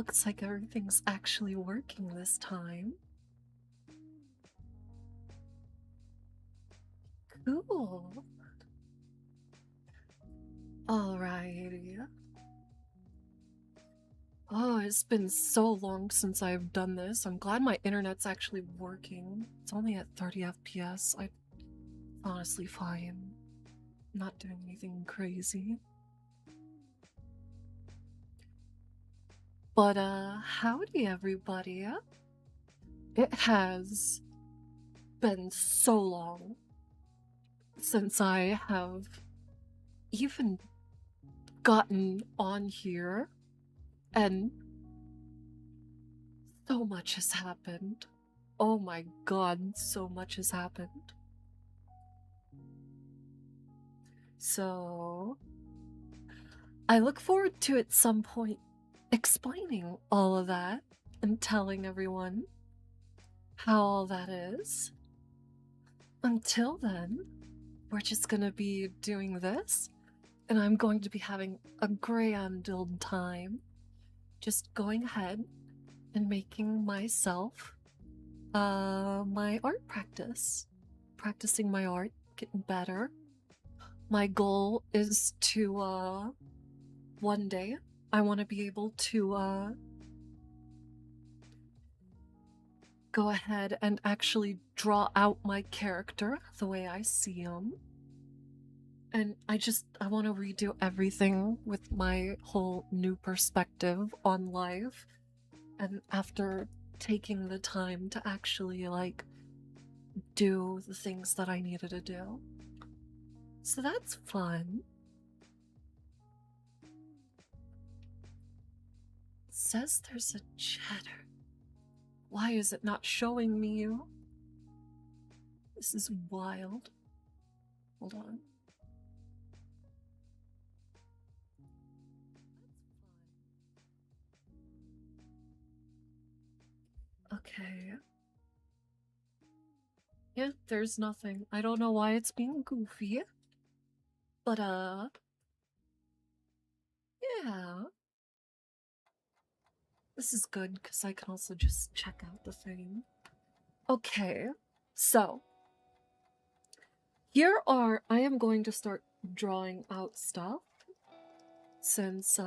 looks like everything's actually working this time. Cool. Alrighty. Oh, it's been so long since I've done this. I'm glad my internet's actually working. It's only at 30 FPS. I'm honestly fine. Not doing anything crazy. But, howdy everybody. It has been so long since I have even gotten on here, and so much has happened. Oh my god, so much has happened. So, I look forward to at some point explaining all of that and telling everyone how all that is. Until then, we're just gonna be doing this, and I'm going to be having a grand old time just going ahead and making myself my art practice. Practicing my art, getting better. My goal is to one day I want to be able to go ahead and actually draw out my character the way I see him. And I want to redo everything with my whole new perspective on life. And after taking the time to actually, like, do the things that I needed to do. So that's fun. It says there's a chatter. Why is it not showing me you? This is wild. Hold on. Okay. Yeah, there's nothing. I don't know why it's being goofy. But, yeah. This is good, because I can also just check out the thing. Okay, so. I am going to start drawing out stuff. Since,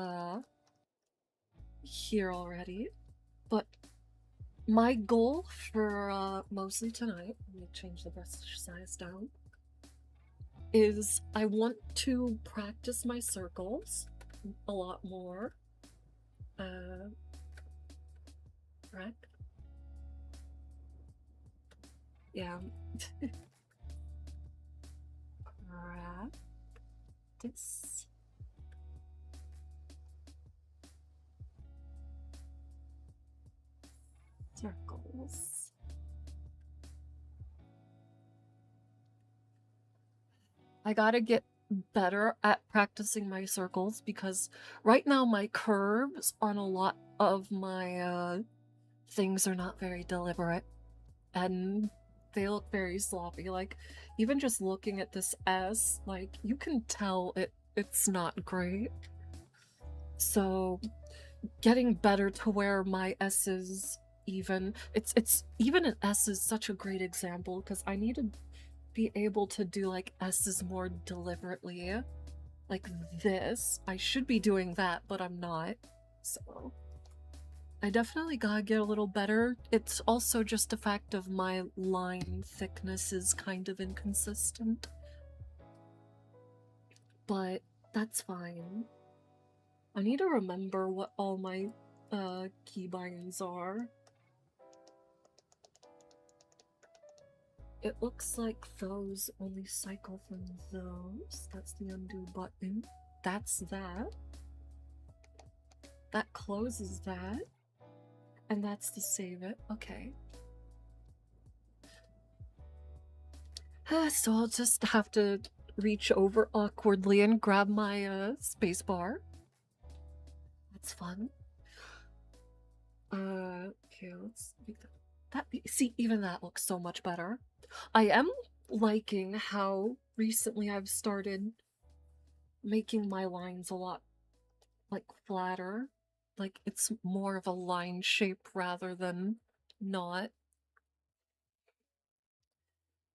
here already. But my goal for, mostly tonight, let me change the brush size down, is I want to practice my circles a lot more. Correct? Yeah. Practice. Circles. I gotta get better at practicing my circles, because right now my curves on a lot of my things are not very deliberate, and they look very sloppy. Like, even just looking at this S, like, you can tell it's not great. So getting better to where my S's even even an S is such a great example, because I need to be able to do like S's more deliberately. Like this. I should be doing that, but I'm not. So I definitely gotta get a little better. It's also just a fact of my line thickness is kind of inconsistent. But that's fine. I need to remember what all my keybinds are. It looks like those only cycle from those. That's the undo button. That's that. That closes that. And that's to save it. Okay. So I'll just have to reach over awkwardly and grab my spacebar. That's fun. Okay, let's make that see, even that looks so much better. I am liking how recently I've started making my lines a lot, like, flatter. like it's more of a line shape rather than not.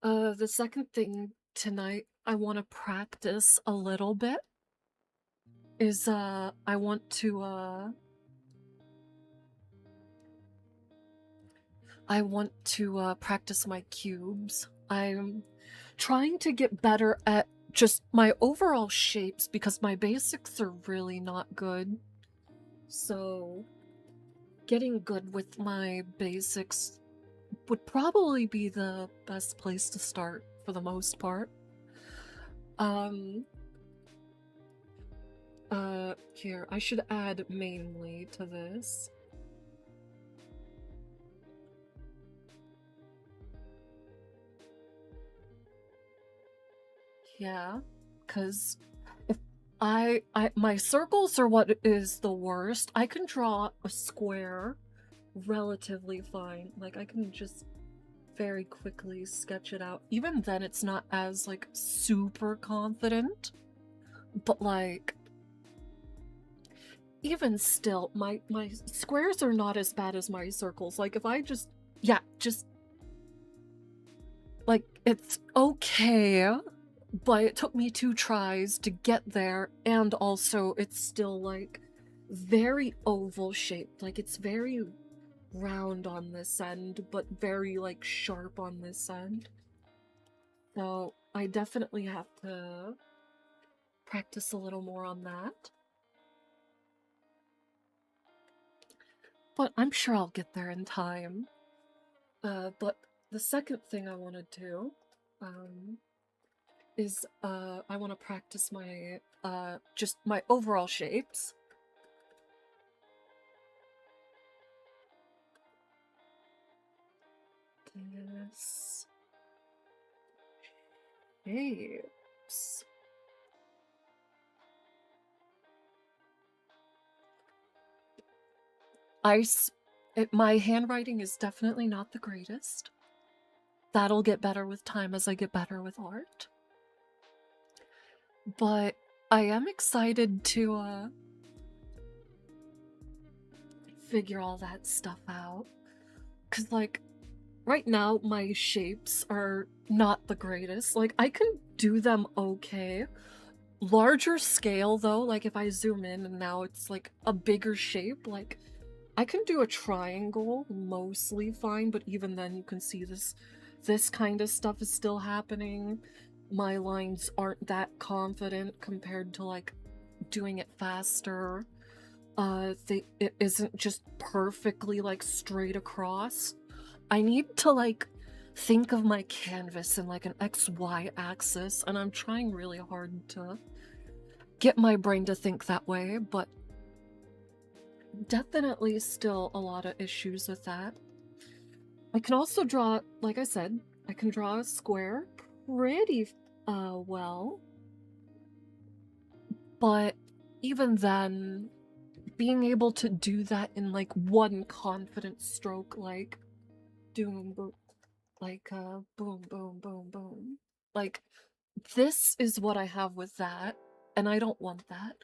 The second thing tonight I want to practice a little bit is I want to practice my cubes. I'm trying to get better at just my overall shapes because my basics are really not good. So getting good with my basics would probably be the best place to start for the most part. Here, I should add mainly to this. Yeah, because if my circles are what is the worst. I can draw a square relatively fine. Like, I can just very quickly sketch it out. Even then, it's not as, like, super confident. But, like, even still, my squares are not as bad as my circles. Like, if I just, yeah, just, like, it's okay, but it took me 2 tries to get there, and also it's still, like, very oval shaped. Like, it's very round on this end, but very, like, sharp on this end. So I definitely have to practice a little more on that. But I'm sure I'll get there in time. But the second thing I want to do, is, I want to practice my, just my overall shapes. This... shapes. My handwriting is definitely not the greatest. That'll get better with time as I get better with art. But I am excited to, figure all that stuff out. 'Cause, like, right now my shapes are not the greatest. Like, I can do them okay. Larger scale, though, like, if I zoom in and now it's, like, a bigger shape, like, I can do a triangle mostly fine, but even then you can see this kind of stuff is still happening. My lines aren't that confident compared to, like, doing it faster. It isn't just perfectly, like, straight across. I need to, like, think of my canvas in, like, an XY axis, and I'm trying really hard to get my brain to think that way, but definitely still a lot of issues with that. I can also draw, like I said, I can draw a square pretty well, but even then, being able to do that in, like, one confident stroke, like doing boom, boom, boom, boom, boom. Like, this is what I have with that, and I don't want that.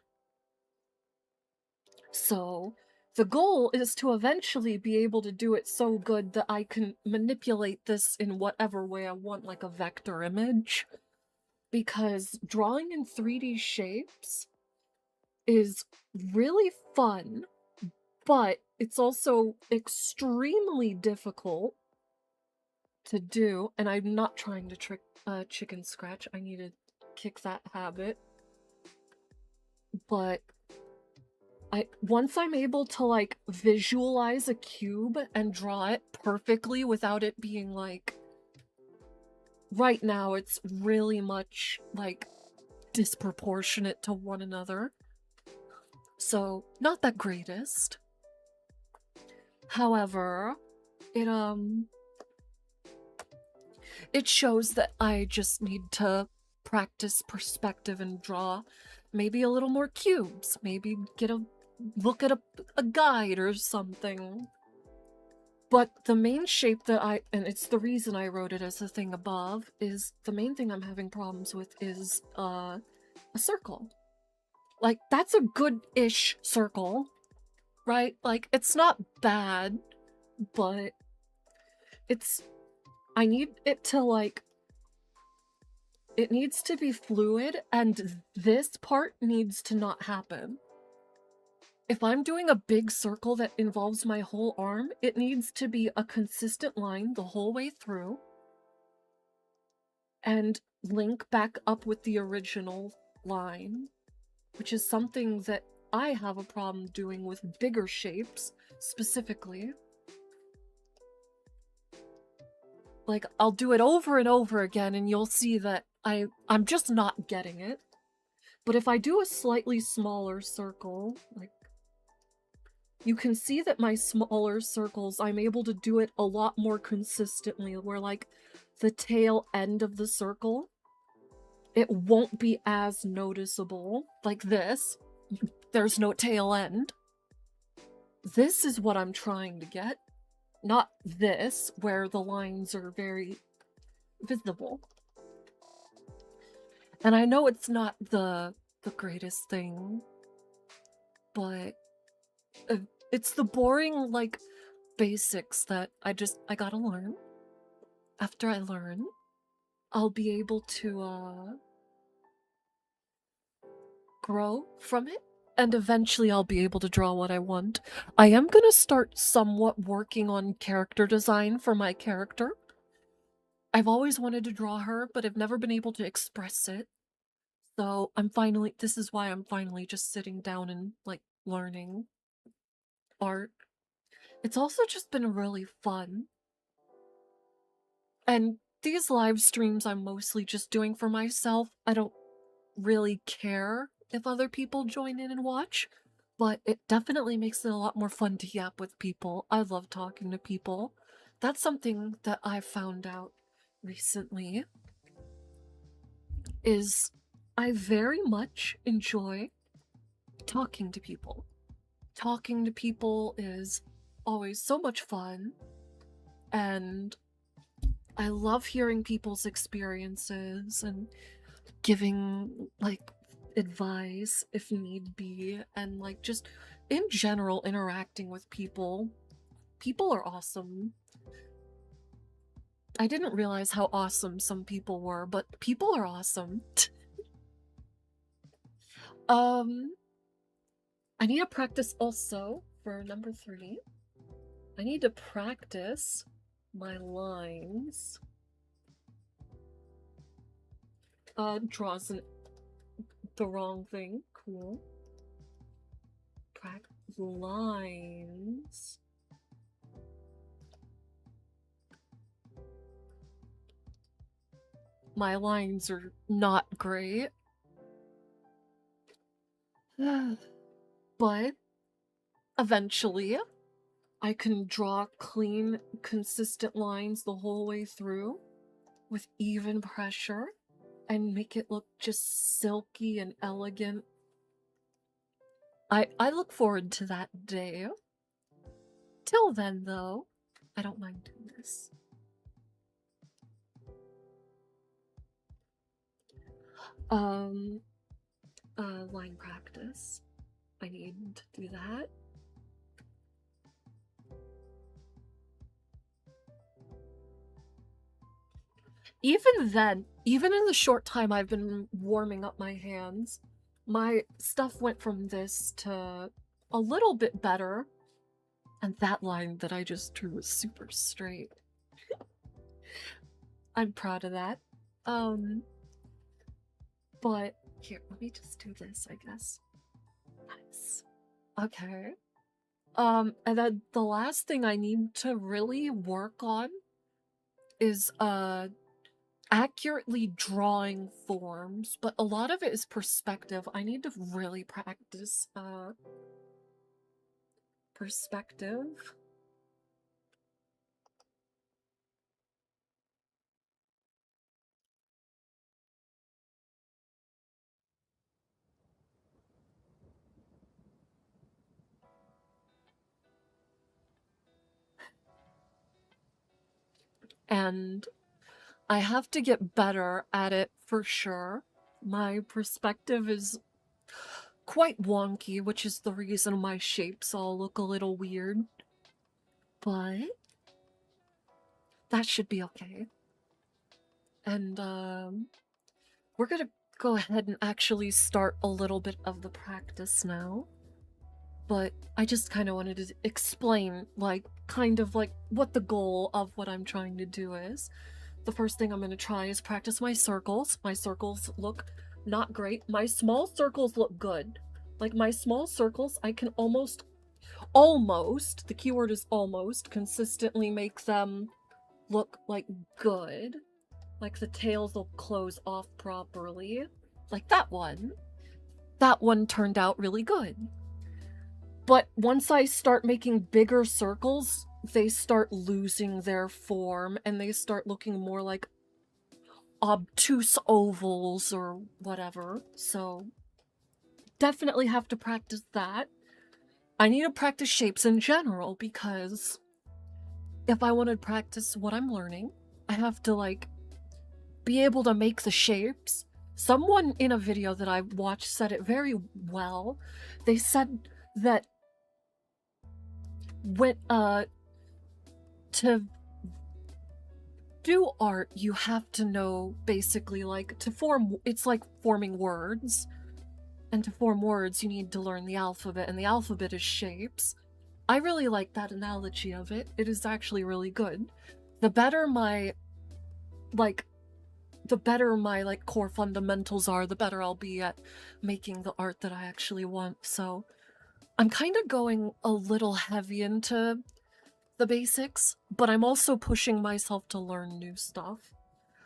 So, the goal is to eventually be able to do it so good that I can manipulate this in whatever way I want, like a vector image. Because drawing in 3D shapes is really fun, but it's also extremely difficult to do, and I'm not trying to trick chicken scratch. I need to kick that habit. But once I'm able to, like, visualize a cube and draw it perfectly without it being, like, right now it's really much, like, disproportionate to one another. So, not the greatest. However, it shows that I just need to practice perspective and draw maybe a little more cubes. Maybe look at a guide or something. But the main shape that and it's the reason I wrote it as the thing above, is the main thing I'm having problems with is a circle. Like, that's a good-ish circle. right? Like, it's not bad, but I need it to, like, it needs to be fluid, and this part needs to not happen. If I'm doing a big circle that involves my whole arm, it needs to be a consistent line the whole way through and link back up with the original line, which is something that I have a problem doing with bigger shapes, specifically. Like, I'll do it over and over again, and you'll see that I'm just not getting it. But if I do a slightly smaller circle, like, you can see that my smaller circles, I'm able to do it a lot more consistently, where, like, the tail end of the circle, it won't be as noticeable. Like this, there's no tail end. This is what I'm trying to get. Not this, where the lines are very visible. And I know it's not the greatest thing, but it's the boring, like, basics that I gotta learn. After I learn, I'll be able to grow from it, and eventually I'll be able to draw what I want. I am gonna start somewhat working on character design for my character. I've always wanted to draw her, but I've never been able to express it. So this is why I'm finally just sitting down and, like, learning art. It's also just been really fun. And these live streams I'm mostly just doing for myself. I don't really care if other people join in and watch, but it definitely makes it a lot more fun to yap with people. I love talking to people. That's something that I found out recently, is I very much enjoy talking to people. Talking to people is always so much fun, and I love hearing people's experiences and giving, like, advice if need be, and, like, just in general interacting with people. People are awesome. I didn't realize how awesome some people were, but people are awesome. I need to practice also for number 3. I need to practice my lines. Draws the wrong thing. Cool. Lines. My lines are not great. But eventually, I can draw clean, consistent lines the whole way through with even pressure and make it look just silky and elegant. I look forward to that day. Till then, though, I don't mind doing this. Line practice. I need to do that. Even then, even in the short time I've been warming up my hands, my stuff went from this to a little bit better. And that line that I just drew was super straight. I'm proud of that. But here, let me just do this, I guess. Nice. Okay. And then the last thing I need to really work on is accurately drawing forms, but a lot of it is perspective. I need to really practice perspective. And I have to get better at it for sure. My perspective is quite wonky, which is the reason my shapes all look a little weird. But that should be okay. And we're gonna go ahead and actually start a little bit of the practice now. But I just kind of wanted to explain, like, kind of like what the goal of what I'm trying to do is. The first thing I'm going to try is practice my circles. My circles look not great. My small circles look good. Like, my small circles, I can almost, the keyword is almost, consistently make them look, like, good. Like, the tails will close off properly. Like that one. That one turned out really good. But once I start making bigger circles, they start losing their form and they start looking more like obtuse ovals or whatever. So definitely have to practice that. I need to practice shapes in general because if I want to practice what I'm learning, I have to, like, be able to make the shapes. Someone in a video that I watched said it very well. They said that when to do art, you have to know basically, like, to form, it's like forming words. And to form words, you need to learn the alphabet, and the alphabet is shapes. I really like that analogy of it. It is actually really good. The better my core fundamentals are, the better I'll be at making the art that I actually want. So I'm kind of going a little heavy into the basics, but I'm also pushing myself to learn new stuff.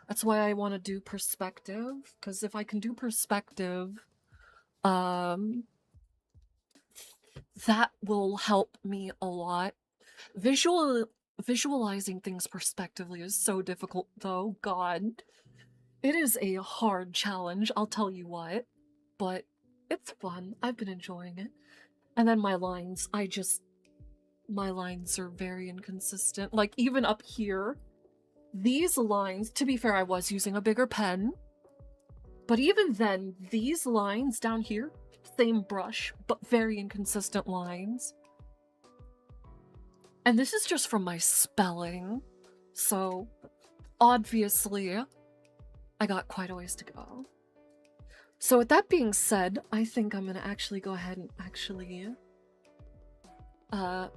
That's why I want to do perspective, because if I can do perspective, that will help me a lot. Visualizing things perspectively is so difficult, though. God, it is a hard challenge, I'll tell you what, but it's fun. I've been enjoying it. And then my lines, my lines are very inconsistent. Like, even up here, these lines, to be fair, I was using a bigger pen, but even then, these lines down here, same brush, but very inconsistent lines. And this is just from my spelling, so obviously I got quite a ways to go. So with that being said, I think I'm gonna actually go ahead and actually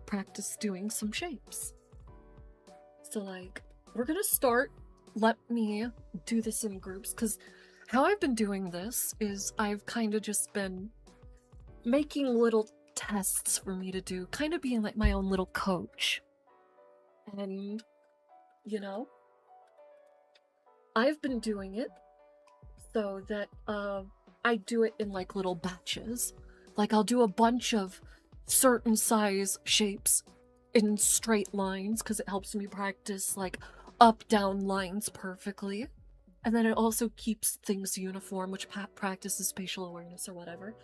practice doing some shapes. So, like, we're gonna start, let me do this in groups, because how I've been doing this is I've kind of just been making little tests for me to do, kind of being like my own little coach. And, you know, I've been doing it so that I do it in, like, little batches. Like, I'll do a bunch of certain size shapes in straight lines because it helps me practice, like, up-down lines perfectly. And then it also keeps things uniform, which practices spatial awareness or whatever.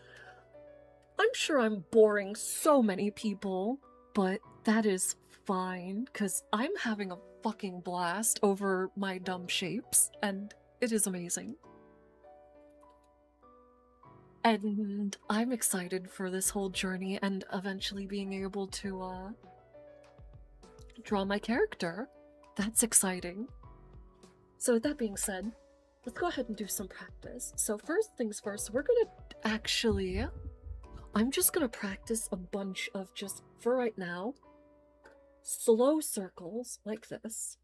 I'm sure I'm boring so many people, but that is fine, because I'm having a fucking blast over my dumb shapes, and it is amazing. And I'm excited for this whole journey and eventually being able to draw my character. That's exciting. So with that being said, let's go ahead and do some practice. So first things first, we're gonna actually, I'm just gonna practice a bunch of, just for right now, slow circles like this.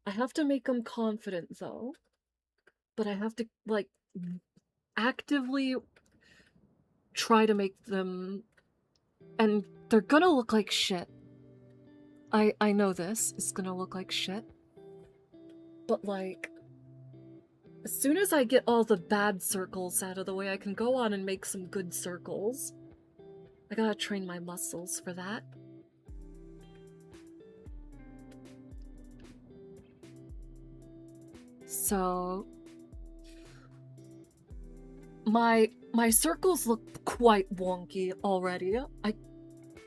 I have to make them confident though, but I have to, like, actively try to make them, and they're gonna look like shit. I know this is gonna look like shit, but, like, as soon as I get all the bad circles out of the way, I can go on and make some good circles. I gotta train my muscles for that. So my circles look quite wonky already.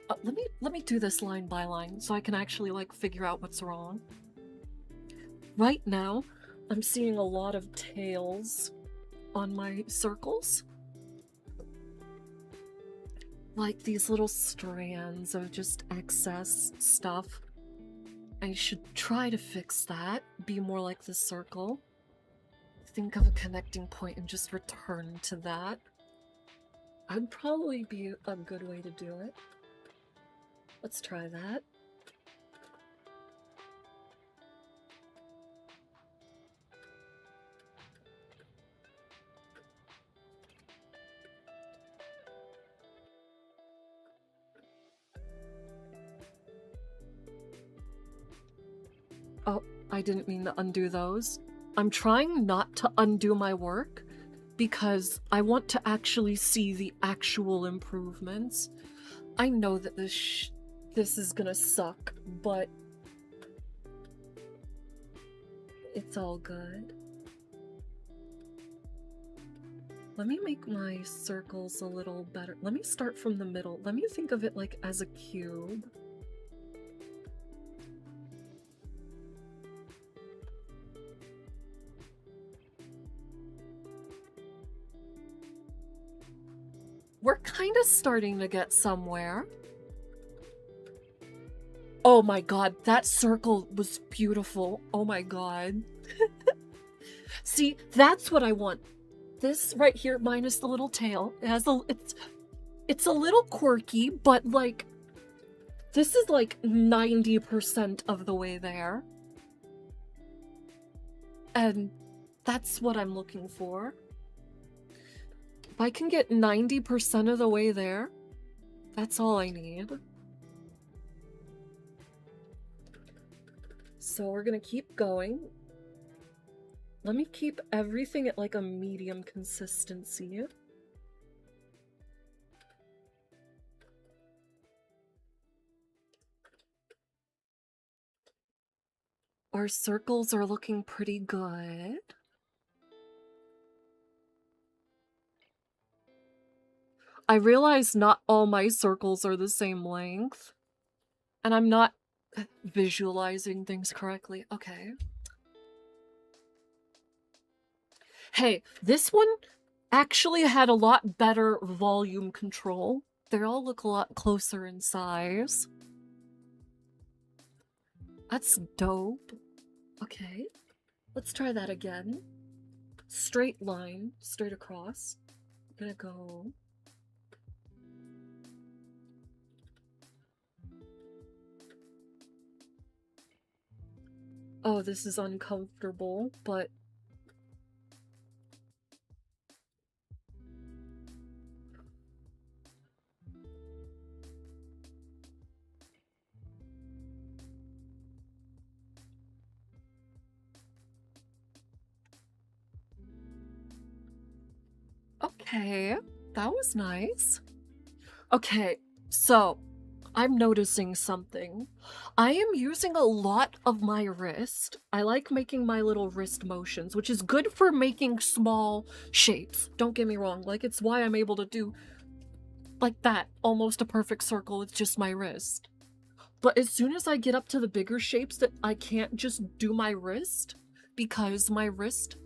Let me do this line by line so I can actually, like, figure out what's wrong. Right now, I'm seeing a lot of tails on my circles. like these little strands of just excess stuff. I should try to fix that, be more like the circle. Think of a connecting point and just return to that. I'd probably be a good way to do it. Let's try that. Oh, I didn't mean to undo those. I'm trying not to undo my work because I want to actually see the actual improvements. I know that this is gonna suck, but it's all good. Let me make my circles a little better. Let me start from the middle. Let me think of it like as a cube. We're kind of starting to get somewhere. Oh my god, that circle was beautiful. Oh my god. See, that's what I want. This right here, minus the little tail, it has it's a little quirky, but like this is like 90% of the way there. And that's what I'm looking for. If I can get 90% of the way there, that's all I need. So we're gonna keep going. Let me keep everything at like a medium consistency. Our circles are looking pretty good. I realize not all my circles are the same length, and I'm not visualizing things correctly. Okay. Hey, this one actually had a lot better volume control. They all look a lot closer in size. That's dope. Okay, let's try that again. Straight line, straight across. I'm gonna go... Oh, this is uncomfortable, but... Okay, that was nice. Okay, so I'm noticing something. I am using a lot of my wrist. I like making my little wrist motions, which is good for making small shapes. Don't get me wrong, like it's why I'm able to do like that, almost a perfect circle with just my wrist. But as soon as I get up to the bigger shapes that I can't just do my wrist, because my wrist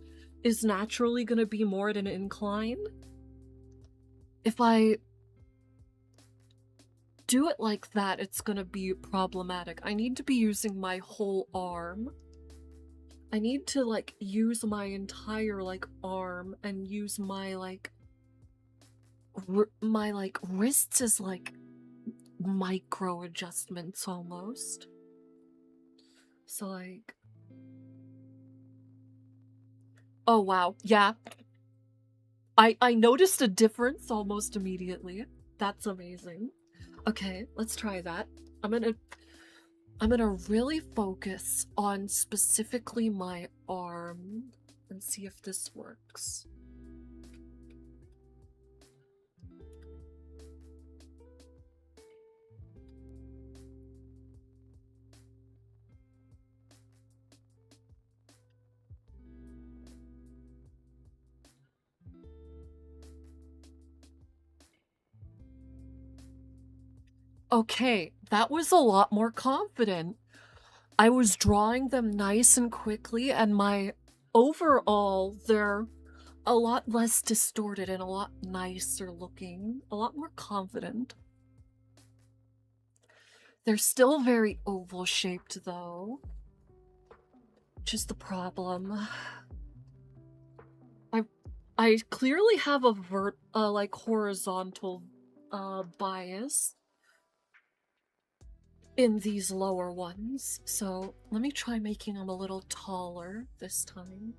is naturally gonna be more at an incline. If I do it like that, it's gonna be problematic. I need to be using my whole arm. I need to like use my entire like arm and use my like wrists as like micro adjustments almost. So like, oh wow, yeah. I noticed a difference almost immediately. That's amazing. Okay, let's try that. I'm gonna really focus on specifically my arm and see if this works. Okay, that was a lot more confident. I was drawing them nice and quickly, and my overall, they're a lot less distorted and a lot nicer looking, a lot more confident. They're still very oval shaped though, which is the problem. I clearly have a like horizontal bias in these lower ones, so let me try making them a little taller this time.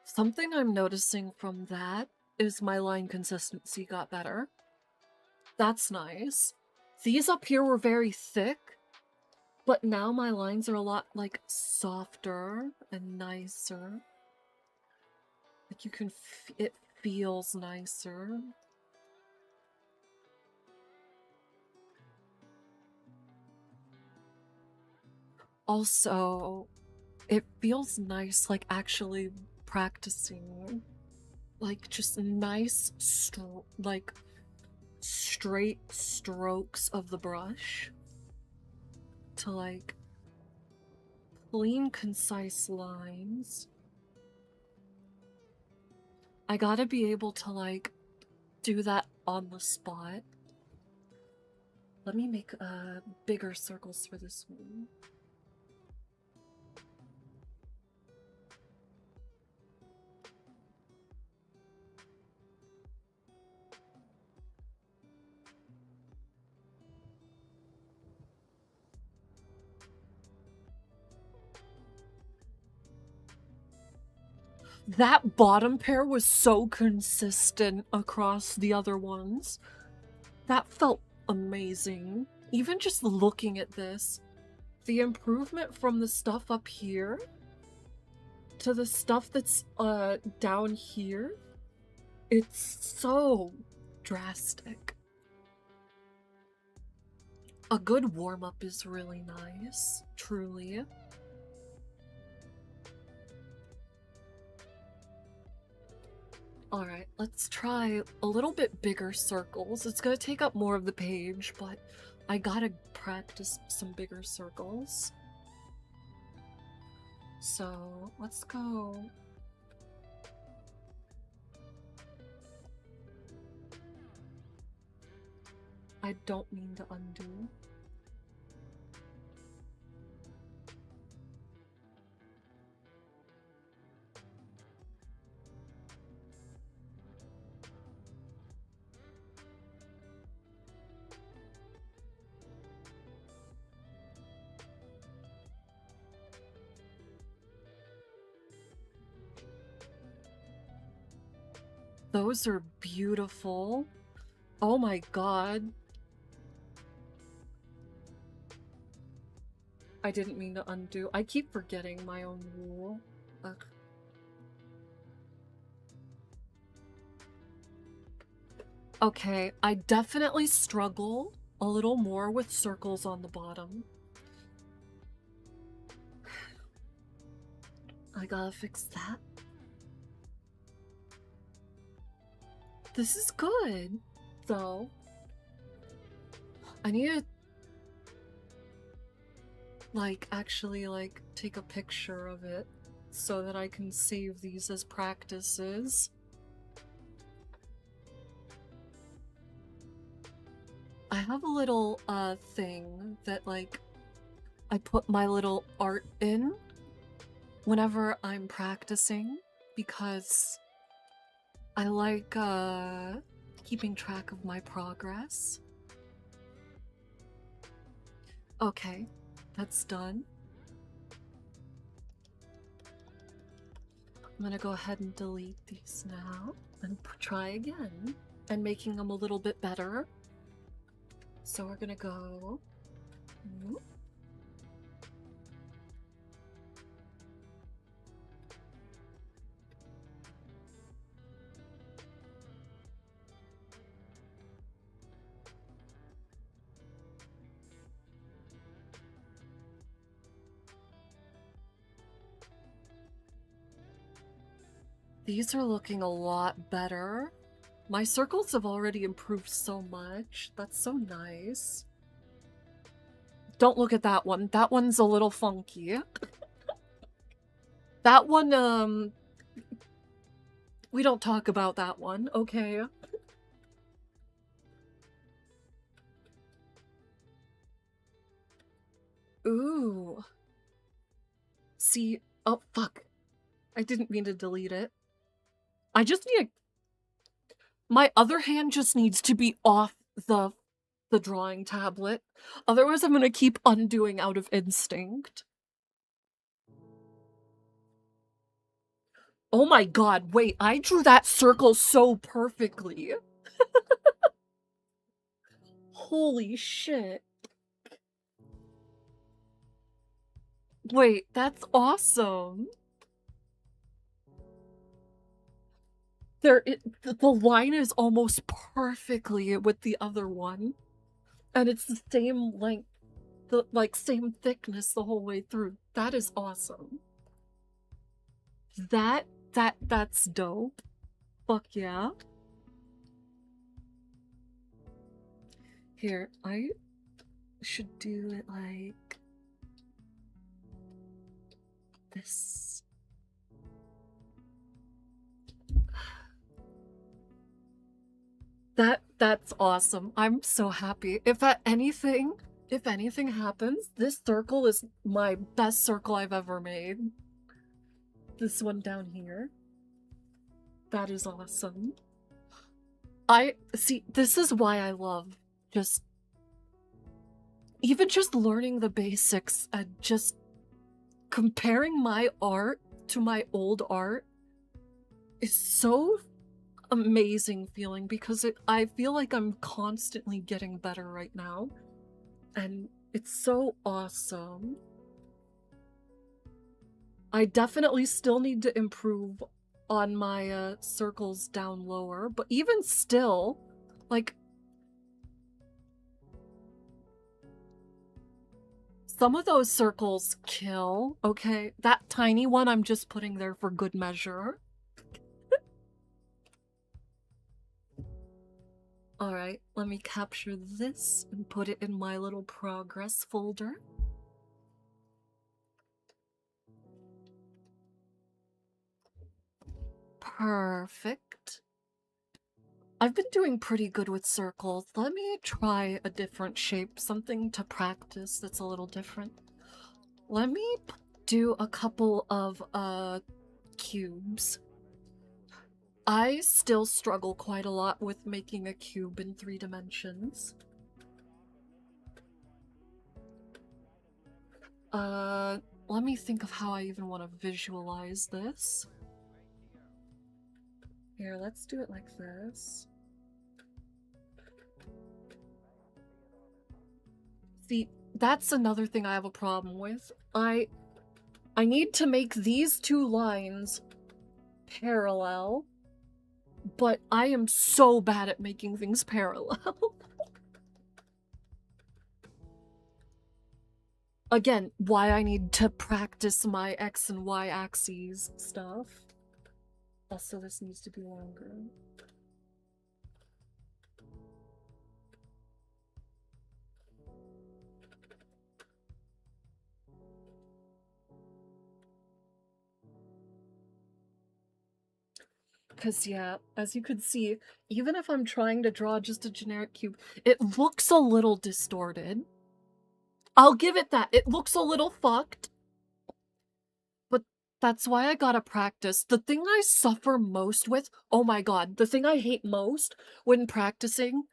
Something I'm noticing from that is my line consistency got better. That's nice. These up here were very thick, but now my lines are a lot, like, softer and nicer. Like, you can it feels nicer. Also, it feels nice, like, actually practicing. Like, just nice, like, straight strokes of the brush to, like, clean, concise lines. I gotta be able to, like, do that on the spot. Let me make bigger circles for this one. That bottom pair was so consistent across the other ones. That felt amazing. Even just looking at this, the improvement from the stuff up here to the stuff that's down here, it's so drastic. A good warm-up is really nice, truly. Alright, let's try a little bit bigger circles. It's gonna take up more of the page, but I gotta practice some bigger circles. So, let's go. I don't mean to undo. Those are beautiful. Oh my god. I didn't mean to undo. I keep forgetting my own rule. Ugh. Okay, I definitely struggle a little more with circles on the bottom. I gotta fix that. This is good, though. I need to, like, actually, like, take a picture of it so that I can save these as practices. I have a little, thing that, like, I put my little art in whenever I'm practicing because I like, keeping track of my progress. Okay, that's done. I'm gonna go ahead and delete these now and try again and making them a little bit better. So we're gonna go. These are looking a lot better. My circles have already improved so much. That's so nice. Don't look at that one. That one's a little funky. That one, we don't talk about that one, okay? Ooh. See, oh, fuck. I didn't mean to delete it. I just need a... My other hand just needs to be off the drawing tablet. Otherwise, I'm gonna keep undoing out of instinct. Oh my god, wait, I drew that circle so perfectly. Holy shit. Wait, that's awesome. The line is almost perfectly with the other one. And it's the same length, same thickness the whole way through. That is awesome. That's dope. Fuck yeah. Here, I should do it like this. That's awesome. I'm so happy. If anything happens, this circle is my best circle I've ever made. This one down here. That is awesome. See, this is why I love even just learning the basics and just comparing my art to my old art is so amazing feeling because I feel like I'm constantly getting better right now. And it's so awesome. I definitely still need to improve on my circles down lower, but even still, like, some of those circles kill, okay? That tiny one I'm just putting there for good measure. Alright, let me capture this and put it in my little progress folder. Perfect. I've been doing pretty good with circles. Let me try a different shape, something to practice that's a little different. Let me do a couple of cubes. I still struggle quite a lot with making a cube in 3 dimensions. Let me think of how I even want to visualize this. Here, let's do it like this. See, that's another thing I have a problem with. I need to make these 2 lines parallel, but I am so bad at making things parallel. Again, why I need to practice my X and Y axes stuff. Also, this needs to be longer. Because, yeah, as you could see, even if I'm trying to draw just a generic cube, it looks a little distorted. I'll give it that. It looks a little fucked. But that's why I gotta practice. The thing I suffer most with, oh my god, the thing I hate most when practicing,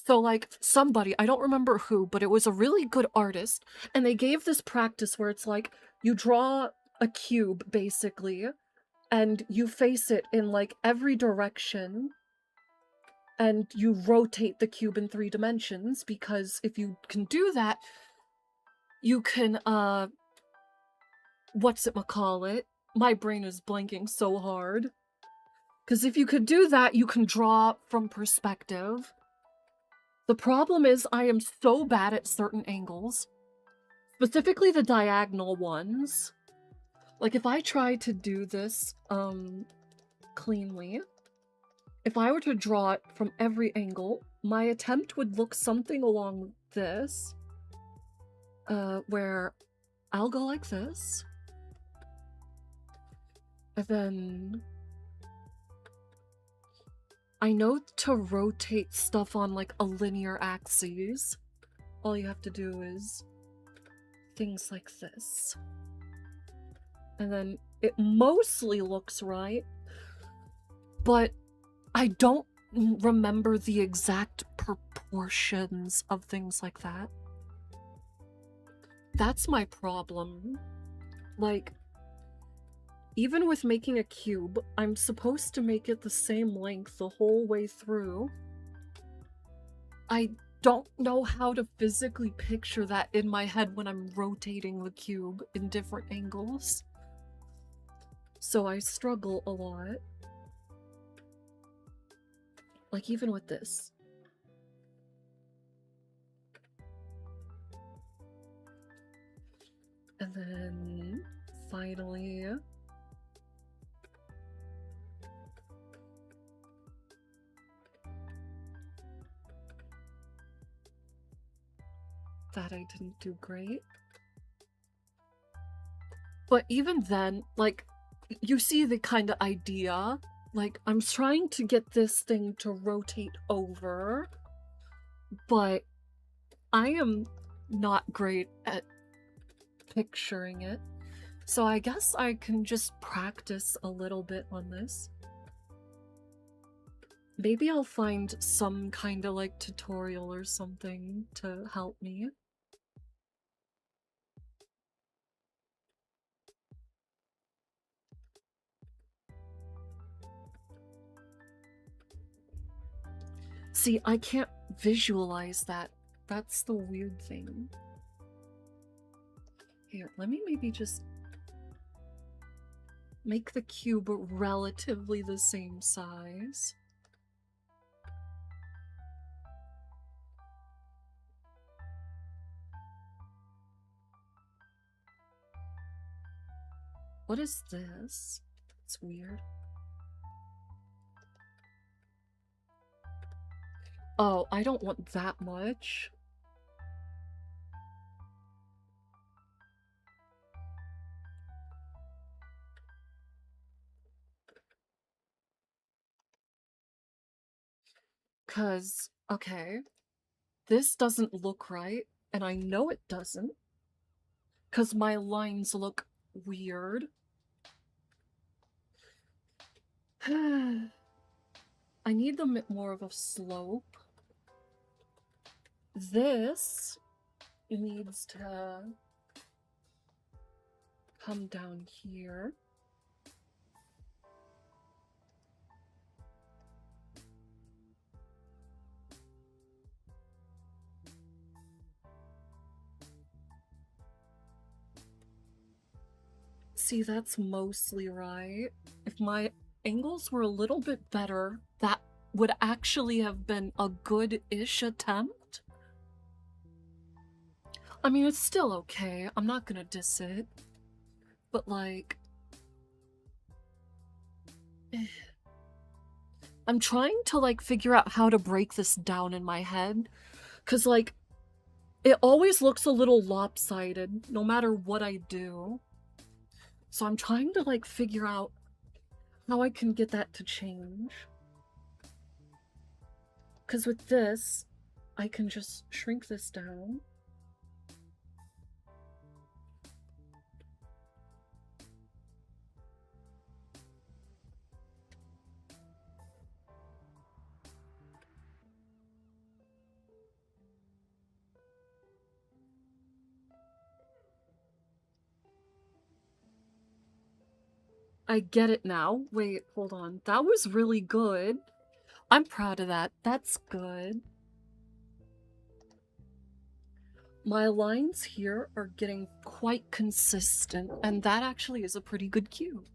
so like somebody, I don't remember who, but it was a really good artist, and they gave this practice where it's like, you draw a cube, basically, and you face it in like every direction, and you rotate the cube in 3 dimensions, because if you can do that, you can, whatchamacallit? My brain is blanking so hard. Because if you could do that, you can draw from perspective. The problem is I am so bad at certain angles. Specifically the diagonal ones. Like if I try to do this, cleanly, if I were to draw it from every angle, my attempt would look something along this, where I'll go like this, and then I know to rotate stuff on like a linear axis. All you have to do is things like this. And then it mostly looks right, but I don't remember the exact proportions of things like that. That's my problem. Like, even with making a cube, I'm supposed to make it the same length the whole way through. I don't know how to physically picture that in my head when I'm rotating the cube in different angles. So I struggle a lot. Like, even with this. And then, finally... that I didn't do great. But even then, like, you see the kind of idea. Like, I'm trying to get this thing to rotate over, but I am not great at picturing it. So I guess I can just practice a little bit on this. Maybe I'll find some kind of like tutorial or something to help me. See, I can't visualize that. That's the weird thing. Here, let me maybe just make the cube relatively the same size. What is this? It's weird. Oh, I don't want that much. Cause, okay, this doesn't look right, and I know it doesn't. Cause my lines look weird. I need them at more of a slope. This needs to come down here. See, that's mostly right. If my angles were a little bit better, that would actually have been a good-ish attempt. I mean, it's still okay. I'm not gonna diss it. But, like... I'm trying to, like, figure out how to break this down in my head. Because, like, it always looks a little lopsided, no matter what I do. So I'm trying to, like, figure out how I can get that to change. Because with this, I can just shrink this down. I get it now. Wait, hold on. That was really good. I'm proud of that. That's good. My lines here are getting quite consistent, and that actually is a pretty good cube.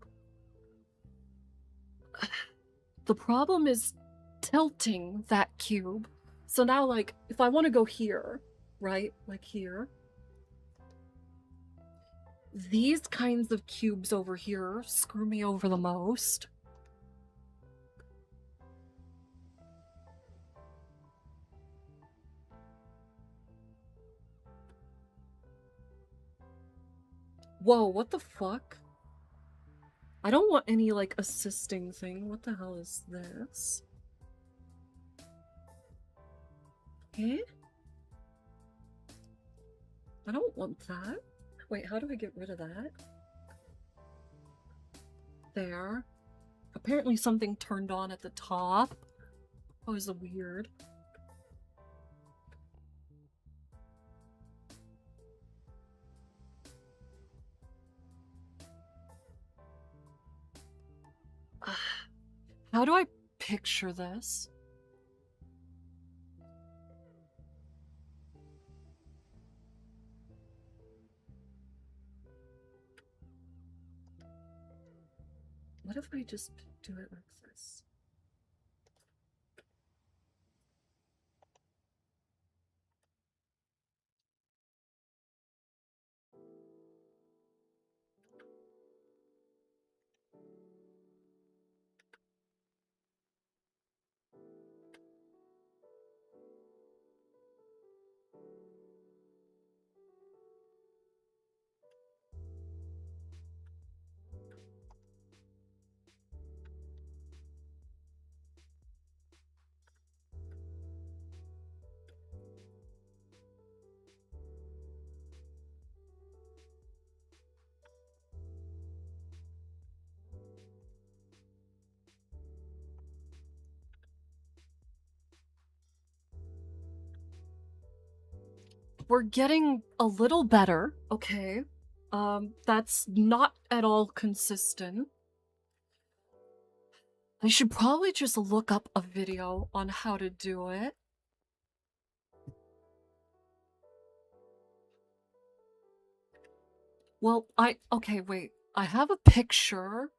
The problem is tilting that cube. So now, like, if I want to go here, right? Like here. These kinds of cubes over here screw me over the most. Whoa, what the fuck? I don't want any, like, assisting thing. What the hell is this? Eh? I don't want that. Wait, how do I get rid of that? There. Apparently something turned on at the top. That was weird. How do I picture this? What if I just do it like this? We're getting a little better, okay. That's not at all consistent. I should probably just look up a video on how to do it. Well, okay, wait. I have a picture.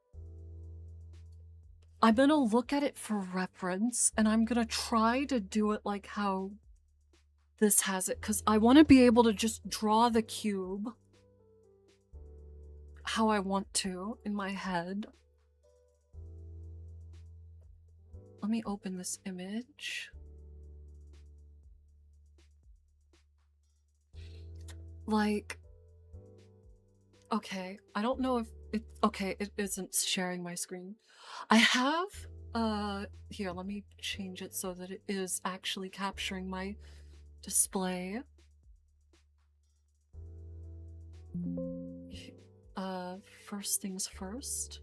I'm gonna look at it for reference, and I'm gonna try to do it like how this has it, because I want to be able to just draw the cube how I want to in my head. Let me open this image. Like, okay, I don't know if it, okay, it isn't sharing my screen. I have, here, let me change it so that it is actually capturing my display. First things first.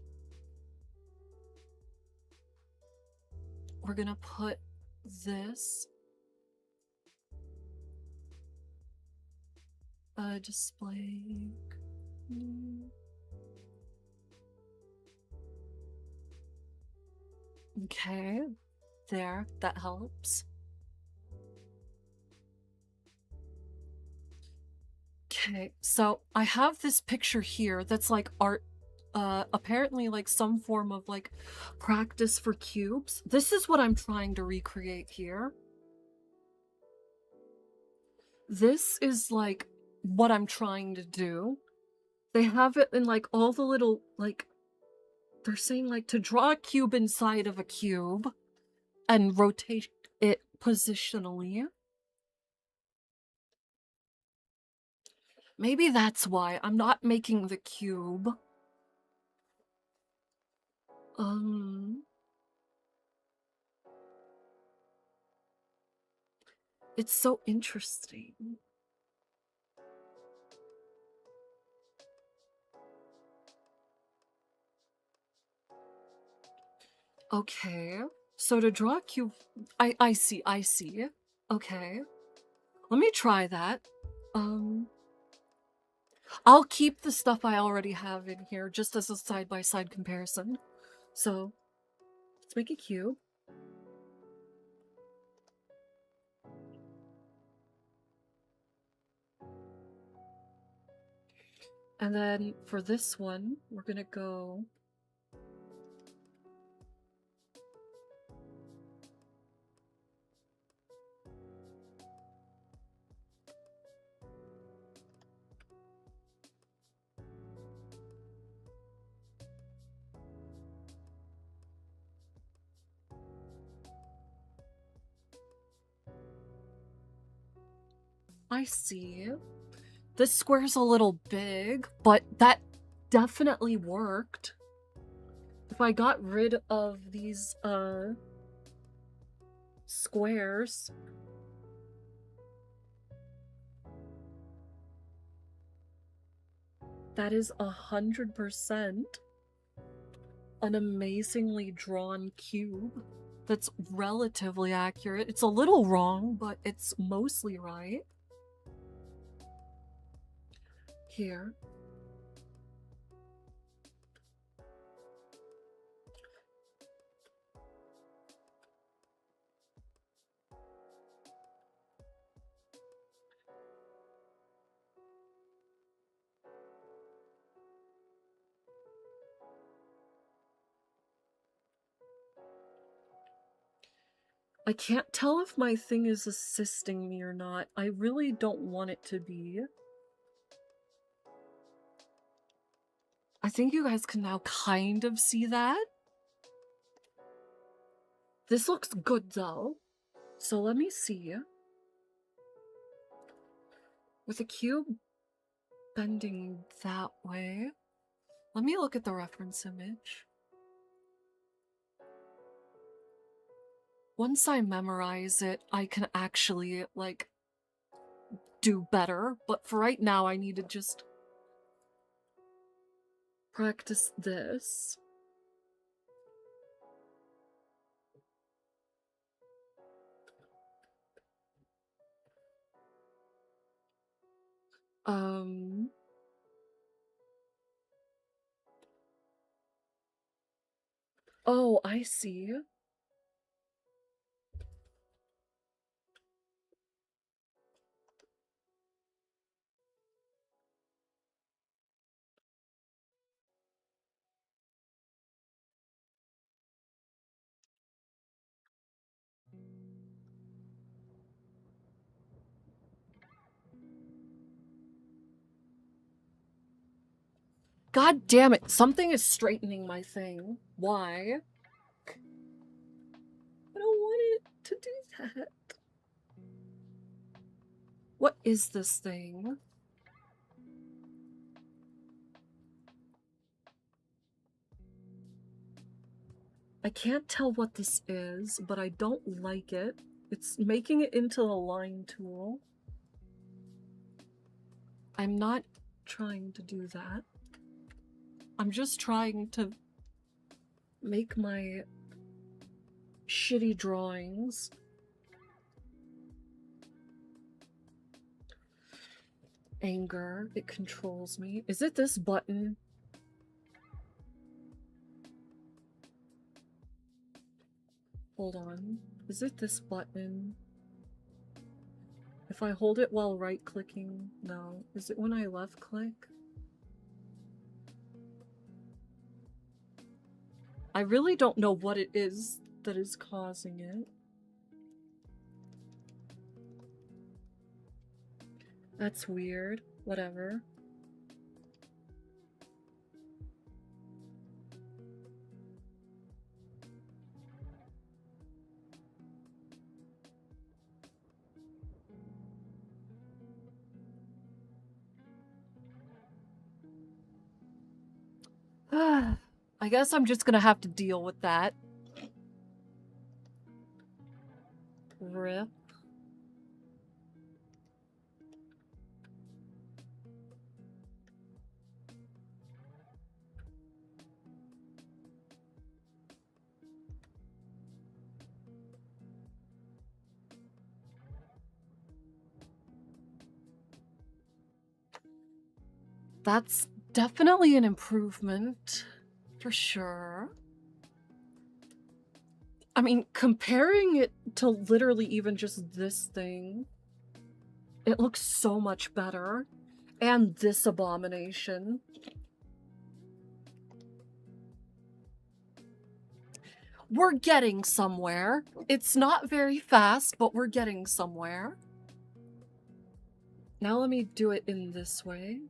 We're gonna put this display. Okay, there, that helps. Okay, so I have this picture here that's like art, apparently like some form of like practice for cubes. This is what I'm trying to recreate here. This is like what I'm trying to do. They have it in like all the little, like, they're saying like to draw a cube inside of a cube and rotate it positionally. Maybe that's why I'm not making the cube. It's so interesting. Okay, so to draw a cube, I see. Okay, let me try that. I'll keep the stuff I already have in here just as a side-by-side comparison. So, let's make a cube. And then for this one, we're gonna go... I see. This square's a little big, but that definitely worked. If I got rid of these, squares... That is 100% an amazingly drawn cube that's relatively accurate. It's a little wrong, but it's mostly right. Here. I can't tell if my thing is assisting me or not. I really don't want it to be. I think you guys can now kind of see that. This looks good though. So let me see. With the cube bending that way, let me look at the reference image. Once I memorize it, I can actually, like, do better. But for right now, I need to just practice this. Oh, I see. God damn it, something is straightening my thing. Why? I don't want it to do that. What is this thing? I can't tell what this is, but I don't like it. It's making it into a line tool. I'm not trying to do that. I'm just trying to make my shitty drawings. Anger, it controls me. Is it this button? Hold on. Is it this button? If I hold it while right-clicking? No. Is it when I left-click? I really don't know what it is that is causing it. That's weird. Whatever. I guess I'm just gonna have to deal with that. Rip. That's definitely an improvement, for sure. I mean, comparing it to literally even just this thing, it looks so much better. And this abomination. We're getting somewhere. It's not very fast, but we're getting somewhere. Now let me do it in this way.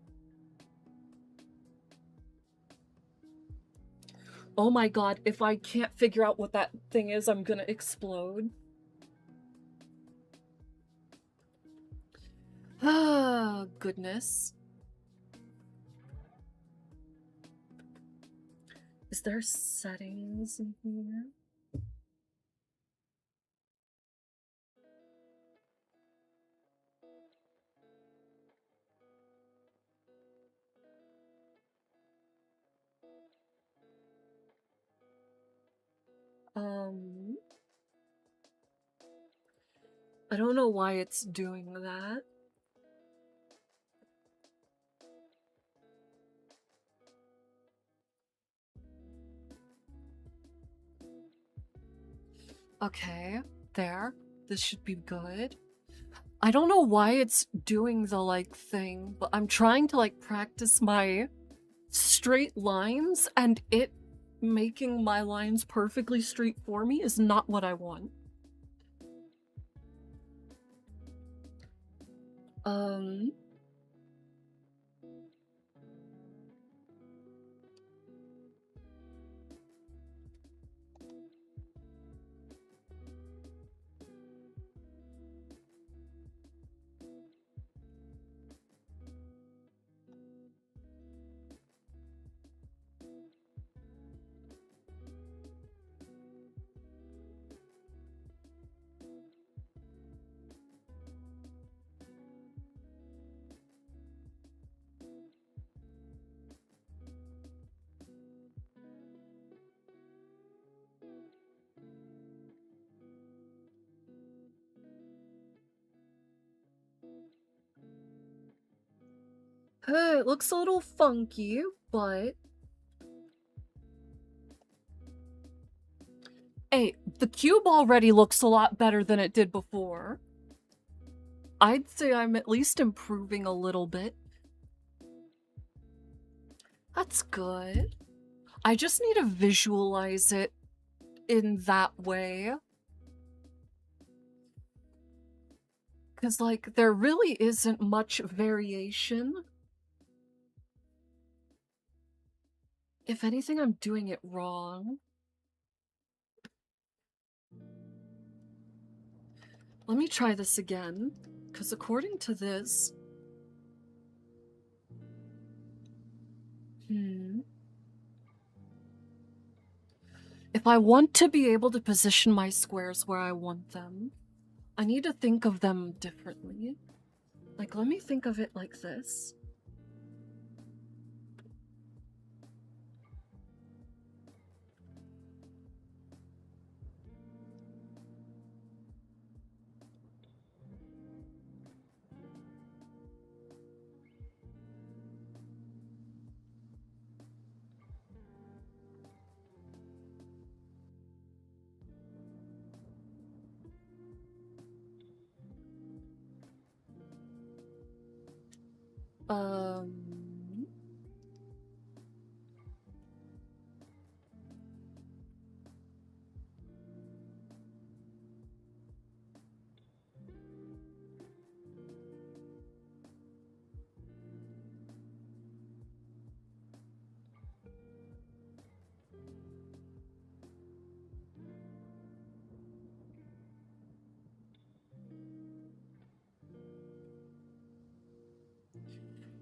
Oh my god, if I can't figure out what that thing is, I'm gonna explode. Ah, goodness. Is there settings in here? I don't know why it's doing that. Okay, there. This should be good. I don't know why it's doing the like thing, but I'm trying to like practice my straight lines, and it making my lines perfectly straight for me is not what I want. It looks a little funky, but hey, the cube already looks a lot better than it did before. I'd say I'm at least improving a little bit. That's good. I just need to visualize it in that way. Because, like, there really isn't much variation. If anything, I'm doing it wrong. Let me try this again, because according to this... If I want to be able to position my squares where I want them, I need to think of them differently. Like, let me think of it like this.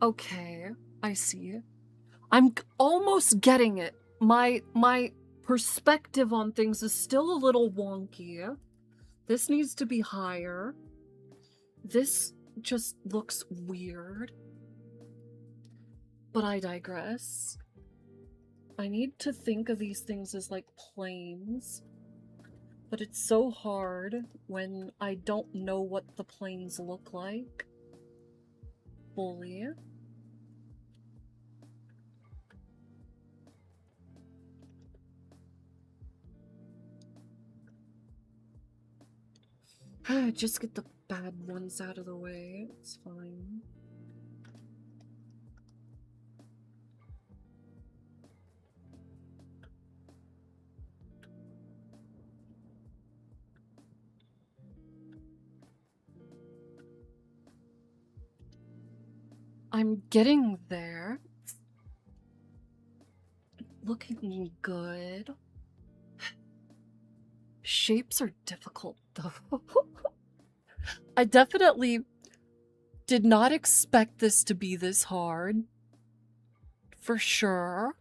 Okay, I see. I'm almost getting it. My perspective on things is still a little wonky. This needs to be higher. This just looks weird. But I digress. I need to think of these things as like planes. But it's so hard when I don't know what the planes look like fully. Just get the bad ones out of the way. It's fine. I'm getting there. Looking good. Shapes are difficult, though. I definitely did not expect this to be this hard. For sure.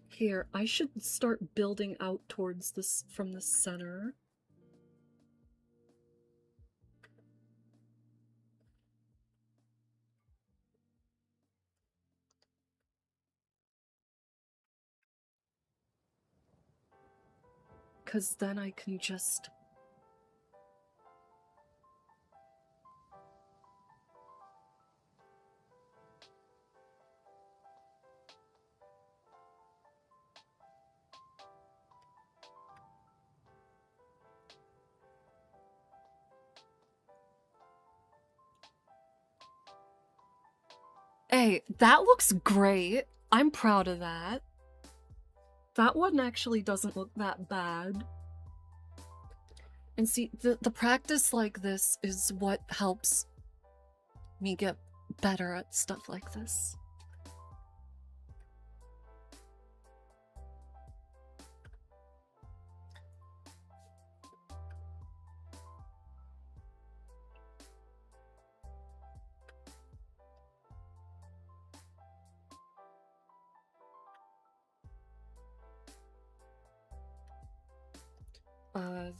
Here, I should start building out towards this from the center. Because then I can just... Hey, that looks great. I'm proud of that. That one actually doesn't look that bad. And see, the practice like this is what helps me get better at stuff like this.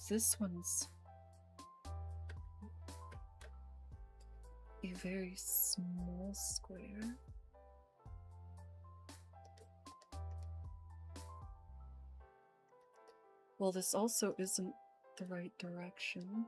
This one's a very small square. Well, this also isn't the right direction.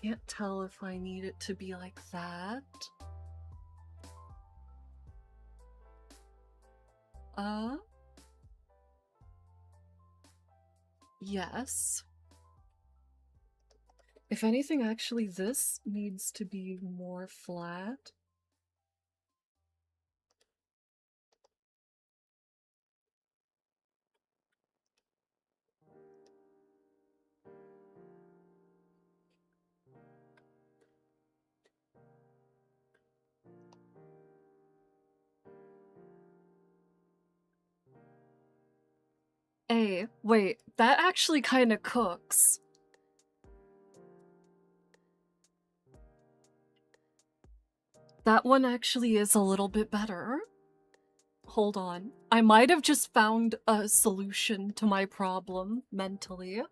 Can't tell if I need it to be like that. Yes. If anything, actually, this needs to be more flat. Hey, wait, that actually kind of cooks. That one actually is a little bit better. Hold on. I might have just found a solution to my problem mentally.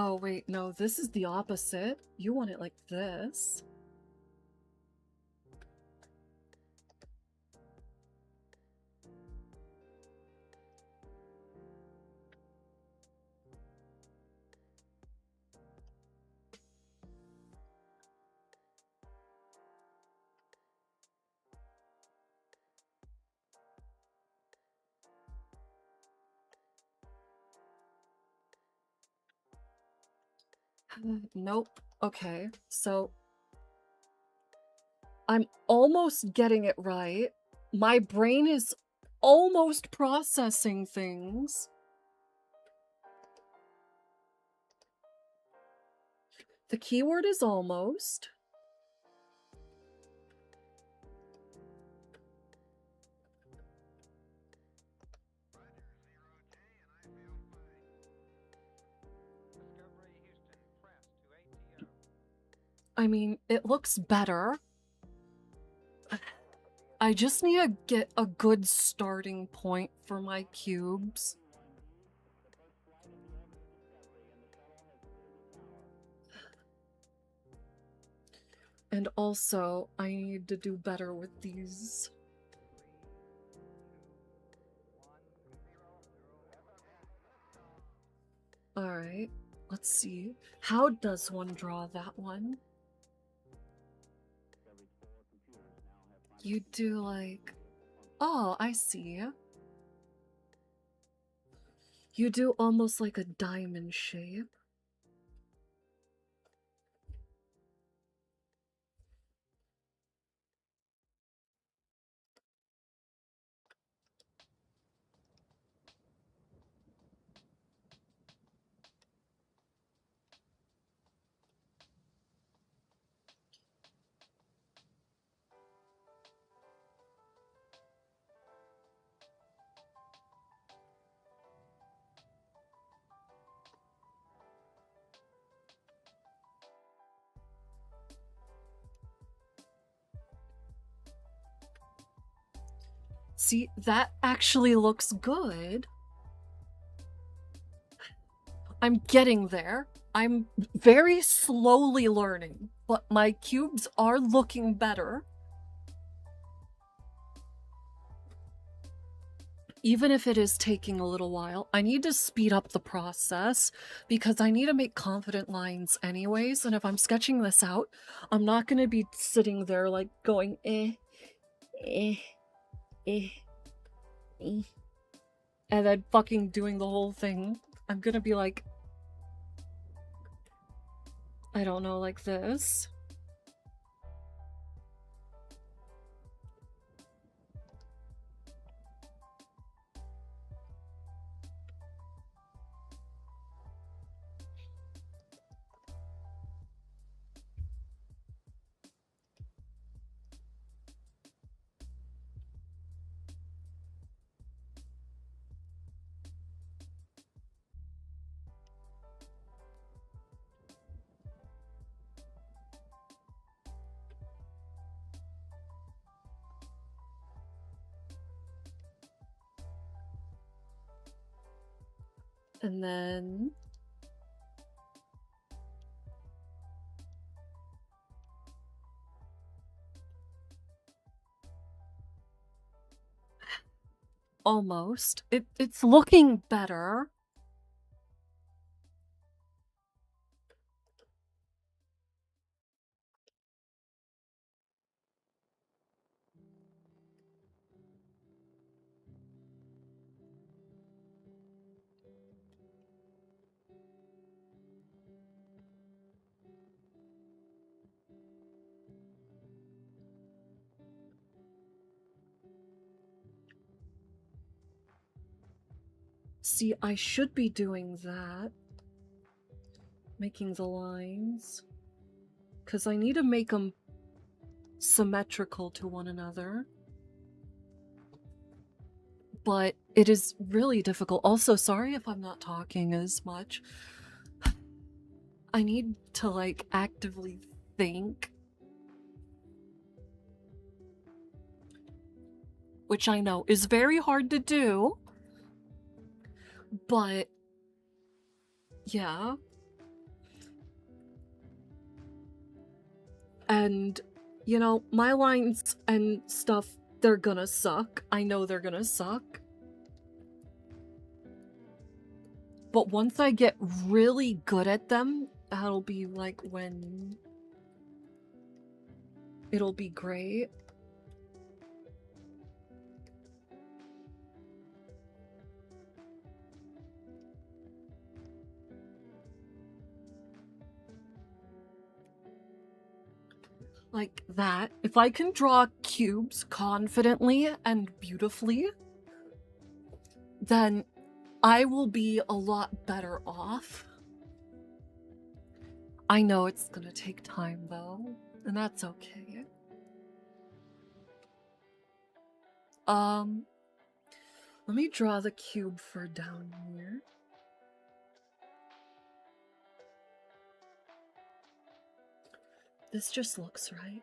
Oh, wait, no, this is the opposite. You want it like this. Nope. Okay, so I'm almost getting it right. My brain is almost processing things. The keyword is almost. I mean, it looks better. I just need to get a good starting point for my cubes. And also, I need to do better with these. Alright. Let's see. How does one draw that one? You do like... Oh, I see. You do almost like a diamond shape. See, that actually looks good. I'm getting there. I'm very slowly learning, but my cubes are looking better. Even if it is taking a little while, I need to speed up the process because I need to make confident lines anyways, and if I'm sketching this out, I'm not going to be sitting there like going eh, eh, eh, and then fucking doing the whole thing. I'm gonna be like, I don't know, like this. And then... Almost. It's looking better. See, I should be doing that. Making the lines. Because I need to make them symmetrical to one another. But it is really difficult. Also, sorry if I'm not talking as much. I need to, like, actively think. Which I know is very hard to do. But... yeah. And, you know, my lines and stuff, they're gonna suck. I know they're gonna suck. But once I get really good at them, that'll be like when... it'll be great. Like that. If I can draw cubes confidently and beautifully, then I will be a lot better off. I know it's gonna take time though, and that's okay. Let me draw the cube for down here. This just looks right.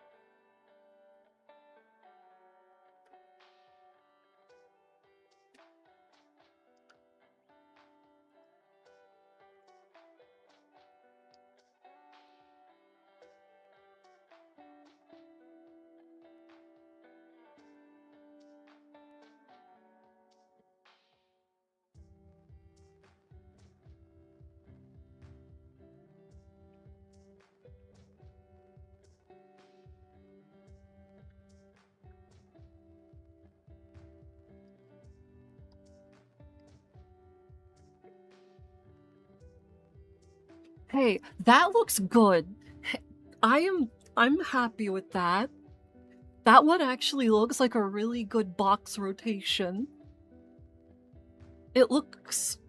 Hey, that looks good. I'm happy with that. That one actually looks like a really good box rotation. It looks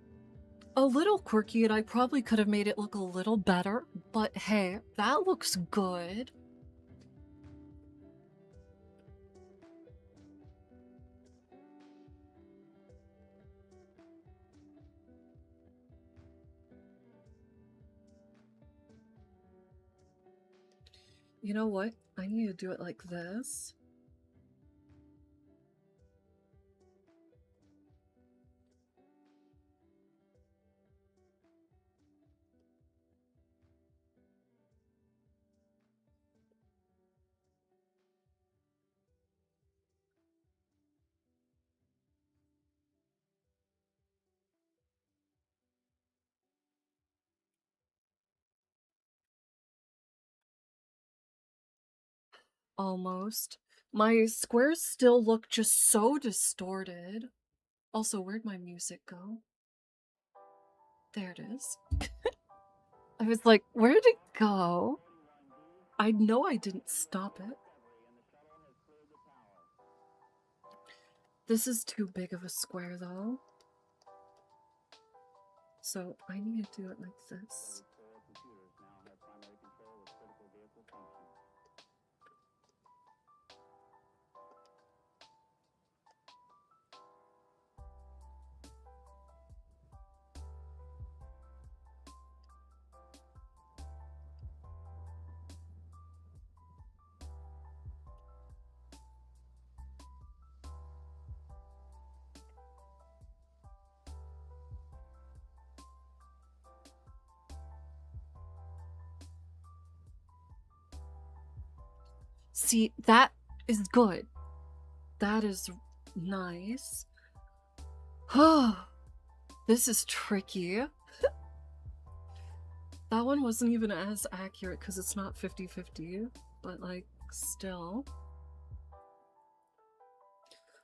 a little quirky and I probably could have made it look a little better, but hey, that looks good. You know what? I need to do it like this. Almost. My squares still look just so distorted. Also, where'd my music go? There it is. I was like, where did it go? I know I didn't stop it. This is too big of a square though. So I need to do it like this. See, that is good. That is nice. This is tricky. That one wasn't even as accurate because it's not 50-50, but like, still.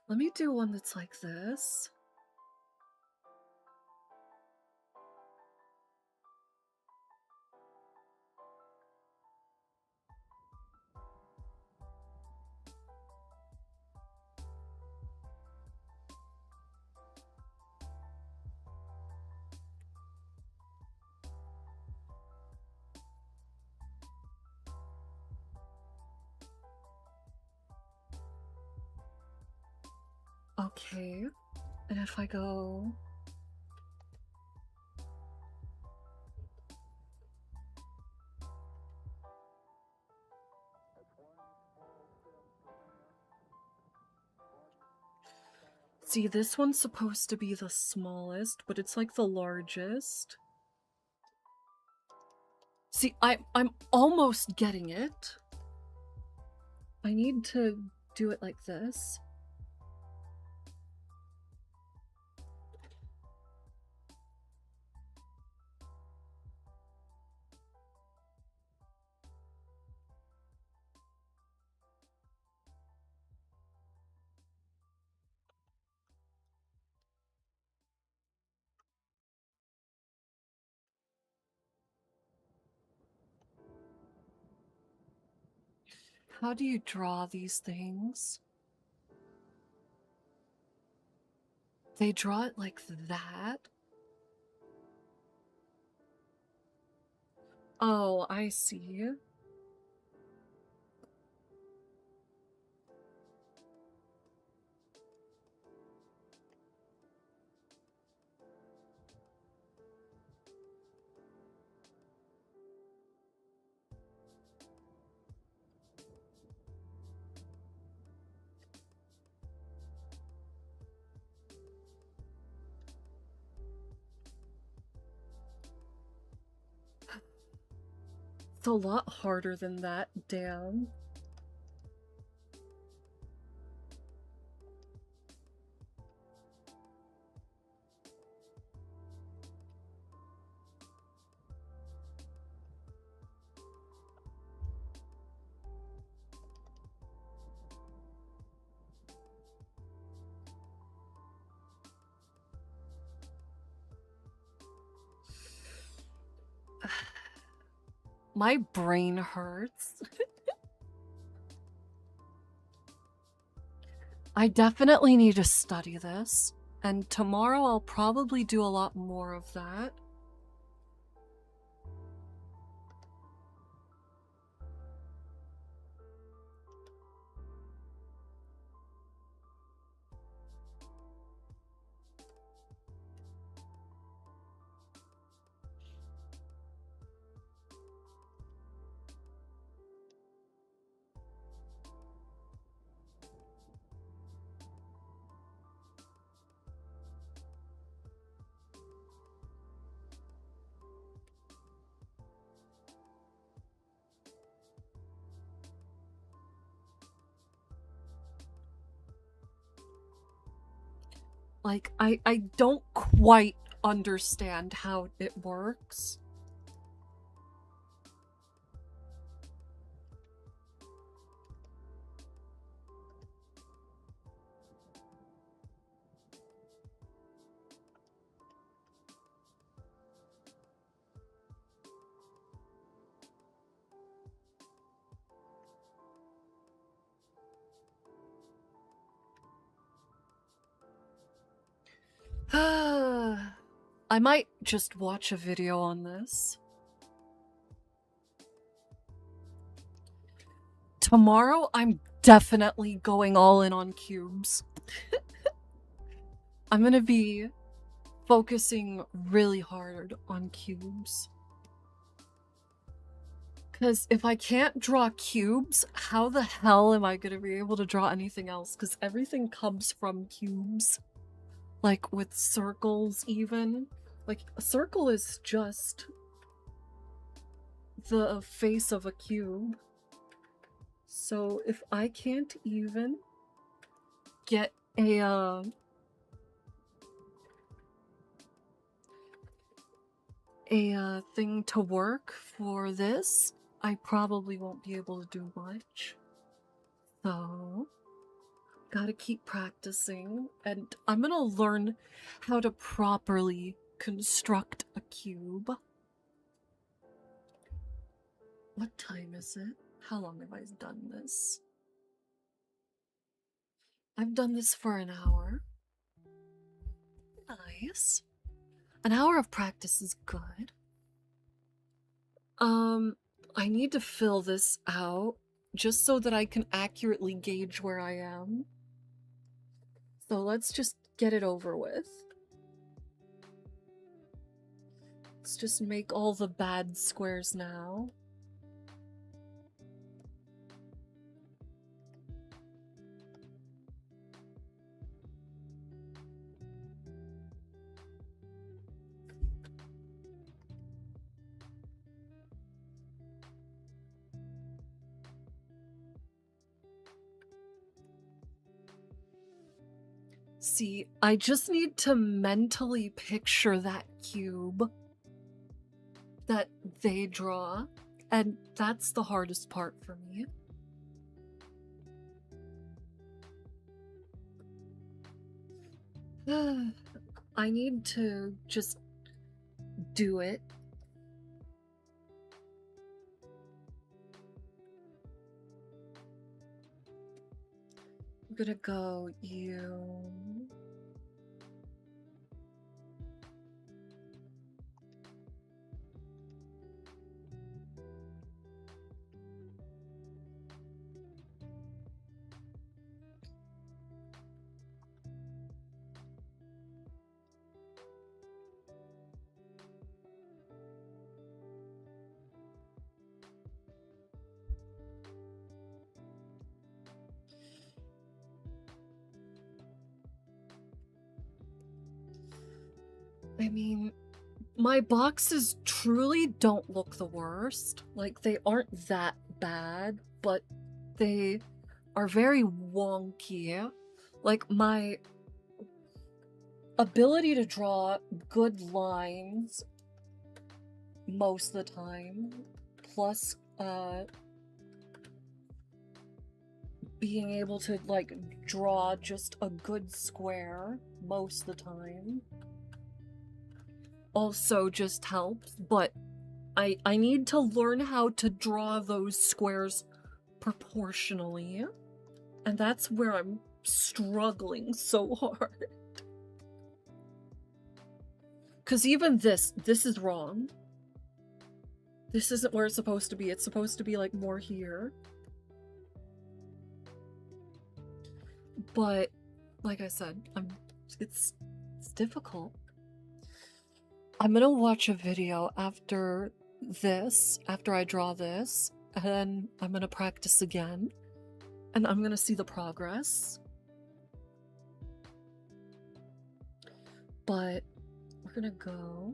Let me do one that's like this. Okay, and if I go... See, this one's supposed to be the smallest, but it's like the largest. See, I'm almost getting it. I need to do it like this. How do you draw these things? They draw it like that? Oh, I see. It's a lot harder than that, damn. My brain hurts. I definitely need to study this, and tomorrow I'll probably do a lot more of that. Like, I don't quite understand how it works. I might just watch a video on this. Tomorrow, I'm definitely going all in on cubes. I'm gonna be focusing really hard on cubes. Because if I can't draw cubes, how the hell am I gonna be able to draw anything else? Because everything comes from cubes. Like, with circles, even. Like, a circle is just the face of a cube. So, if I can't even get a thing to work for this, I probably won't be able to do much. So, gotta keep practicing, and I'm gonna learn how to properly construct a cube. What time is it? How long have I done this? I've done this for an hour. Nice. An hour of practice is good. I need to fill this out just so that I can accurately gauge where I am. So let's just get it over with. Let's just make all the bad squares now. See, I just need to mentally picture that cube that they draw, and that's the hardest part for me. I need to just do it. I'm gonna go you. I mean, my boxes truly don't look the worst. Like, they aren't that bad, but they are very wonky. Like, my ability to draw good lines most of the time, plus, being able to, like, draw just a good square most of the time also just helps, but I need to learn how to draw those squares proportionally. And that's where I'm struggling so hard. Because even this is wrong. This isn't where it's supposed to be. It's supposed to be like more here. But like I said, it's difficult. I'm gonna watch a video after this, after I draw this, and then I'm gonna practice again, and I'm gonna see the progress. But we're gonna go.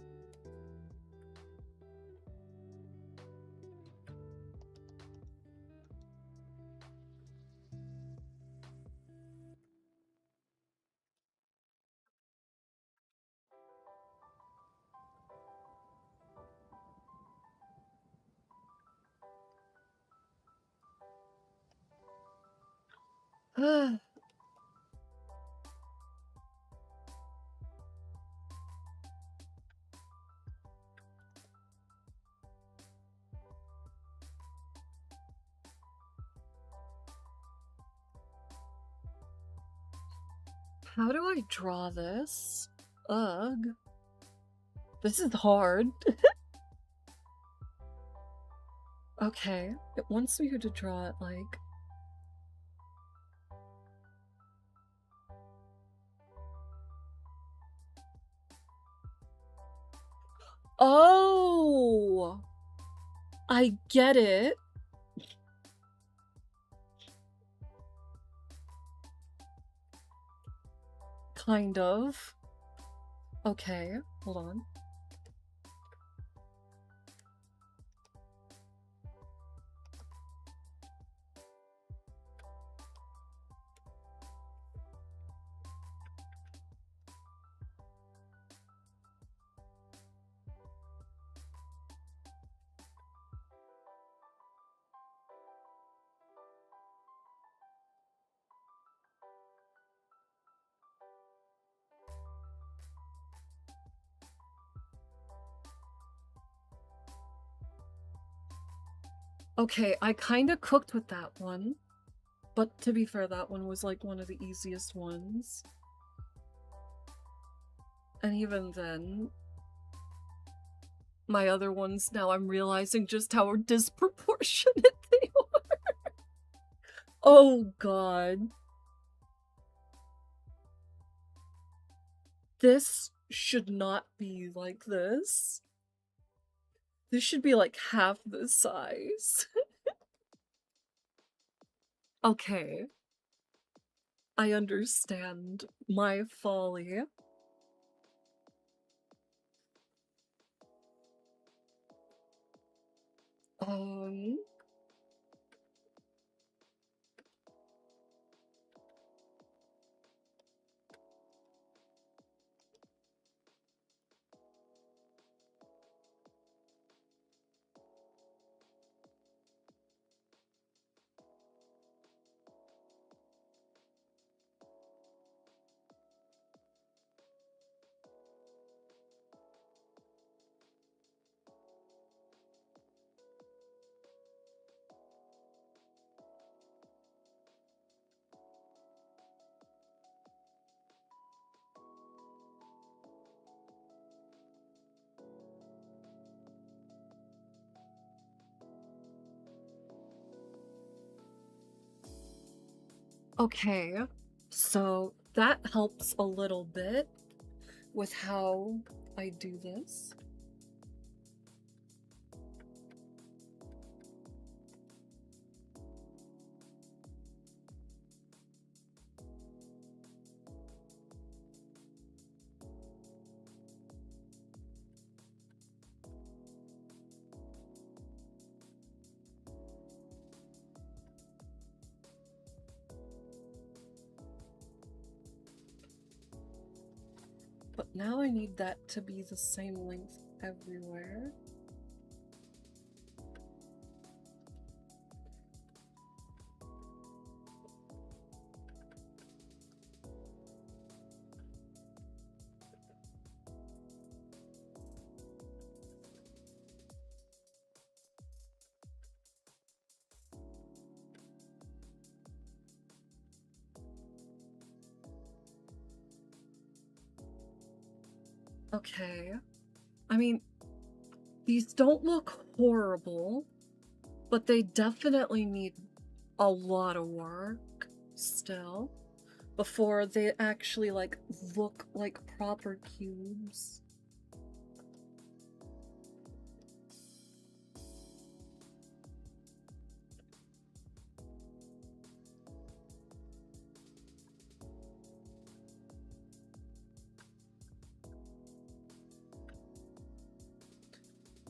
How do I draw this? Ugh. This is hard. Okay, it wants me to draw it like... Oh! I get it. Kind of. Okay, hold on. Okay, I kinda cooked with that one. But to be fair, that one was like one of the easiest ones. And even then, my other ones, now I'm realizing just how disproportionate they are. Oh god. This should not be like this. This should be like half the size. Okay. I understand my folly. Okay, so that helps a little bit with how I do this. But now I need that to be the same length everywhere. Okay. I mean, these don't look horrible, but they definitely need a lot of work still before they actually like look like proper cubes.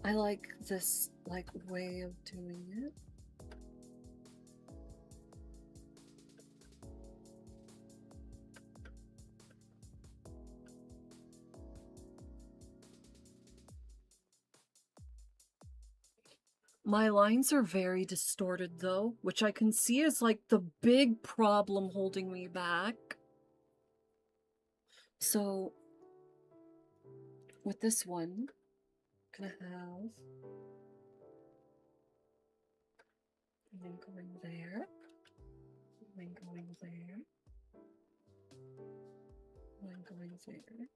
I like this like way of doing it. My lines are very distorted though, which I can see is like the big problem holding me back. So with this one, I'm gonna have line going there, line going there, line going there.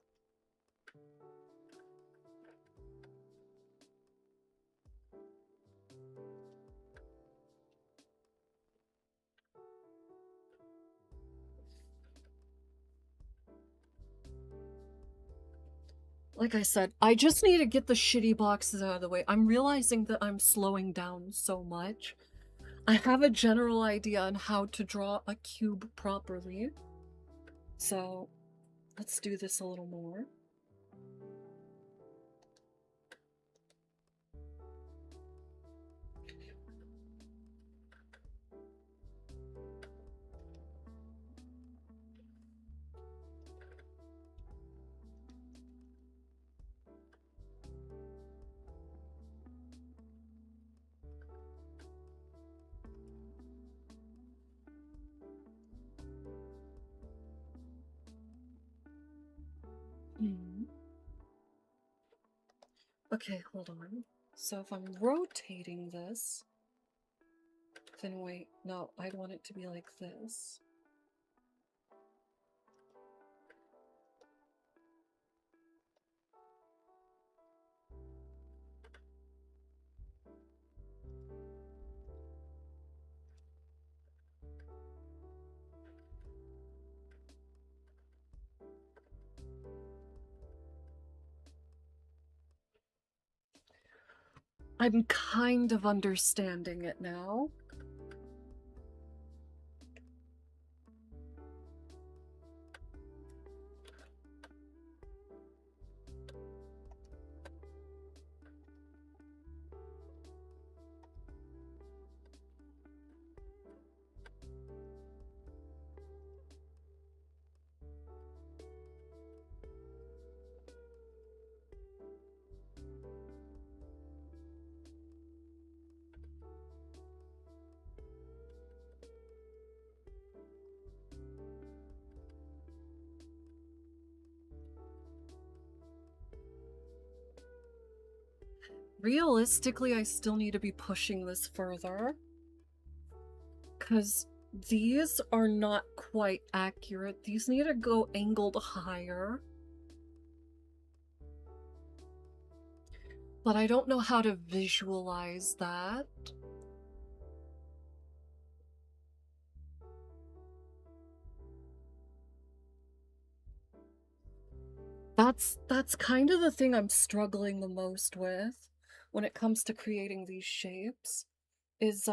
Like I said, I just need to get the shitty boxes out of the way. I'm realizing that I'm slowing down so much. I have a general idea on how to draw a cube properly. So let's do this a little more. Okay, hold on. So if I'm rotating this, then wait, no, I'd want it to be like this. I'm kind of understanding it now. Realistically, I still need to be pushing this further, because these are not quite accurate. These need to go angled higher. But I don't know how to visualize that. That's kind of the thing I'm struggling the most with when it comes to creating these shapes, is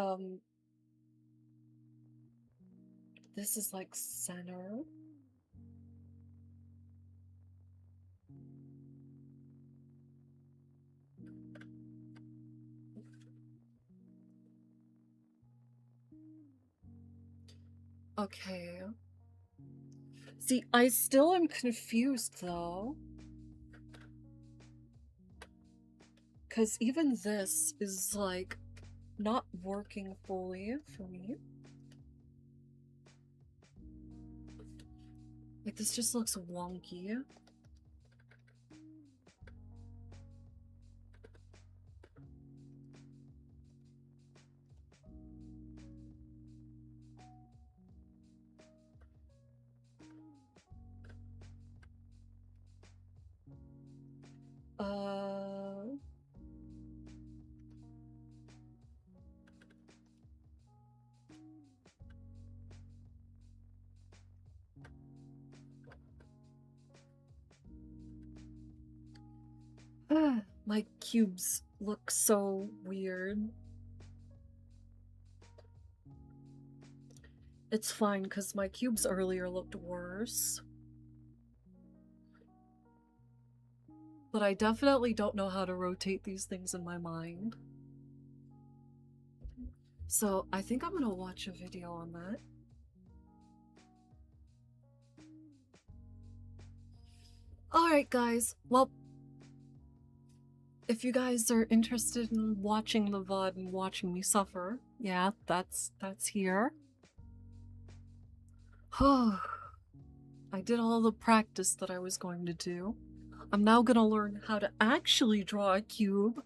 this is like center. Okay. See, I still am confused though. Because even this is like not working fully for me. Like this just looks wonky. My cubes look so weird. It's fine, because my cubes earlier looked worse. But I definitely don't know how to rotate these things in my mind. So I think I'm gonna watch a video on that. Alright guys, well, if you guys are interested in watching the VOD and watching me suffer, yeah, that's here. I did all the practice that I was going to do. I'm now gonna learn how to actually draw a cube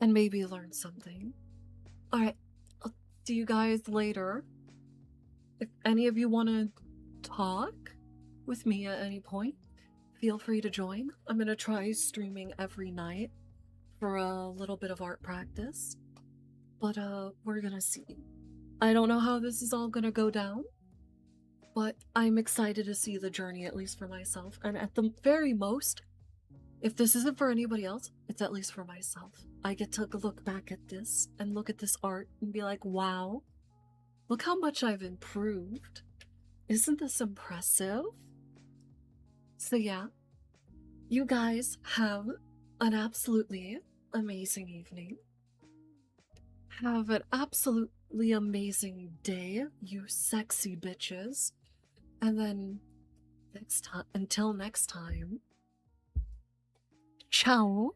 and maybe learn something. Alright, I'll see you guys later. If any of you want to talk with me at any point, feel free to join. I'm gonna try streaming every night for a little bit of art practice. But we're gonna see. I don't know how this is all gonna go down, but I'm excited to see the journey, at least for myself. And at the very most, if this isn't for anybody else, it's at least for myself. I get to look back at this and look at this art and be like, wow, look how much I've improved. Isn't this impressive? So yeah, you guys have an absolutely amazing evening. Have an absolutely amazing day, you sexy bitches. And then until next time, ciao.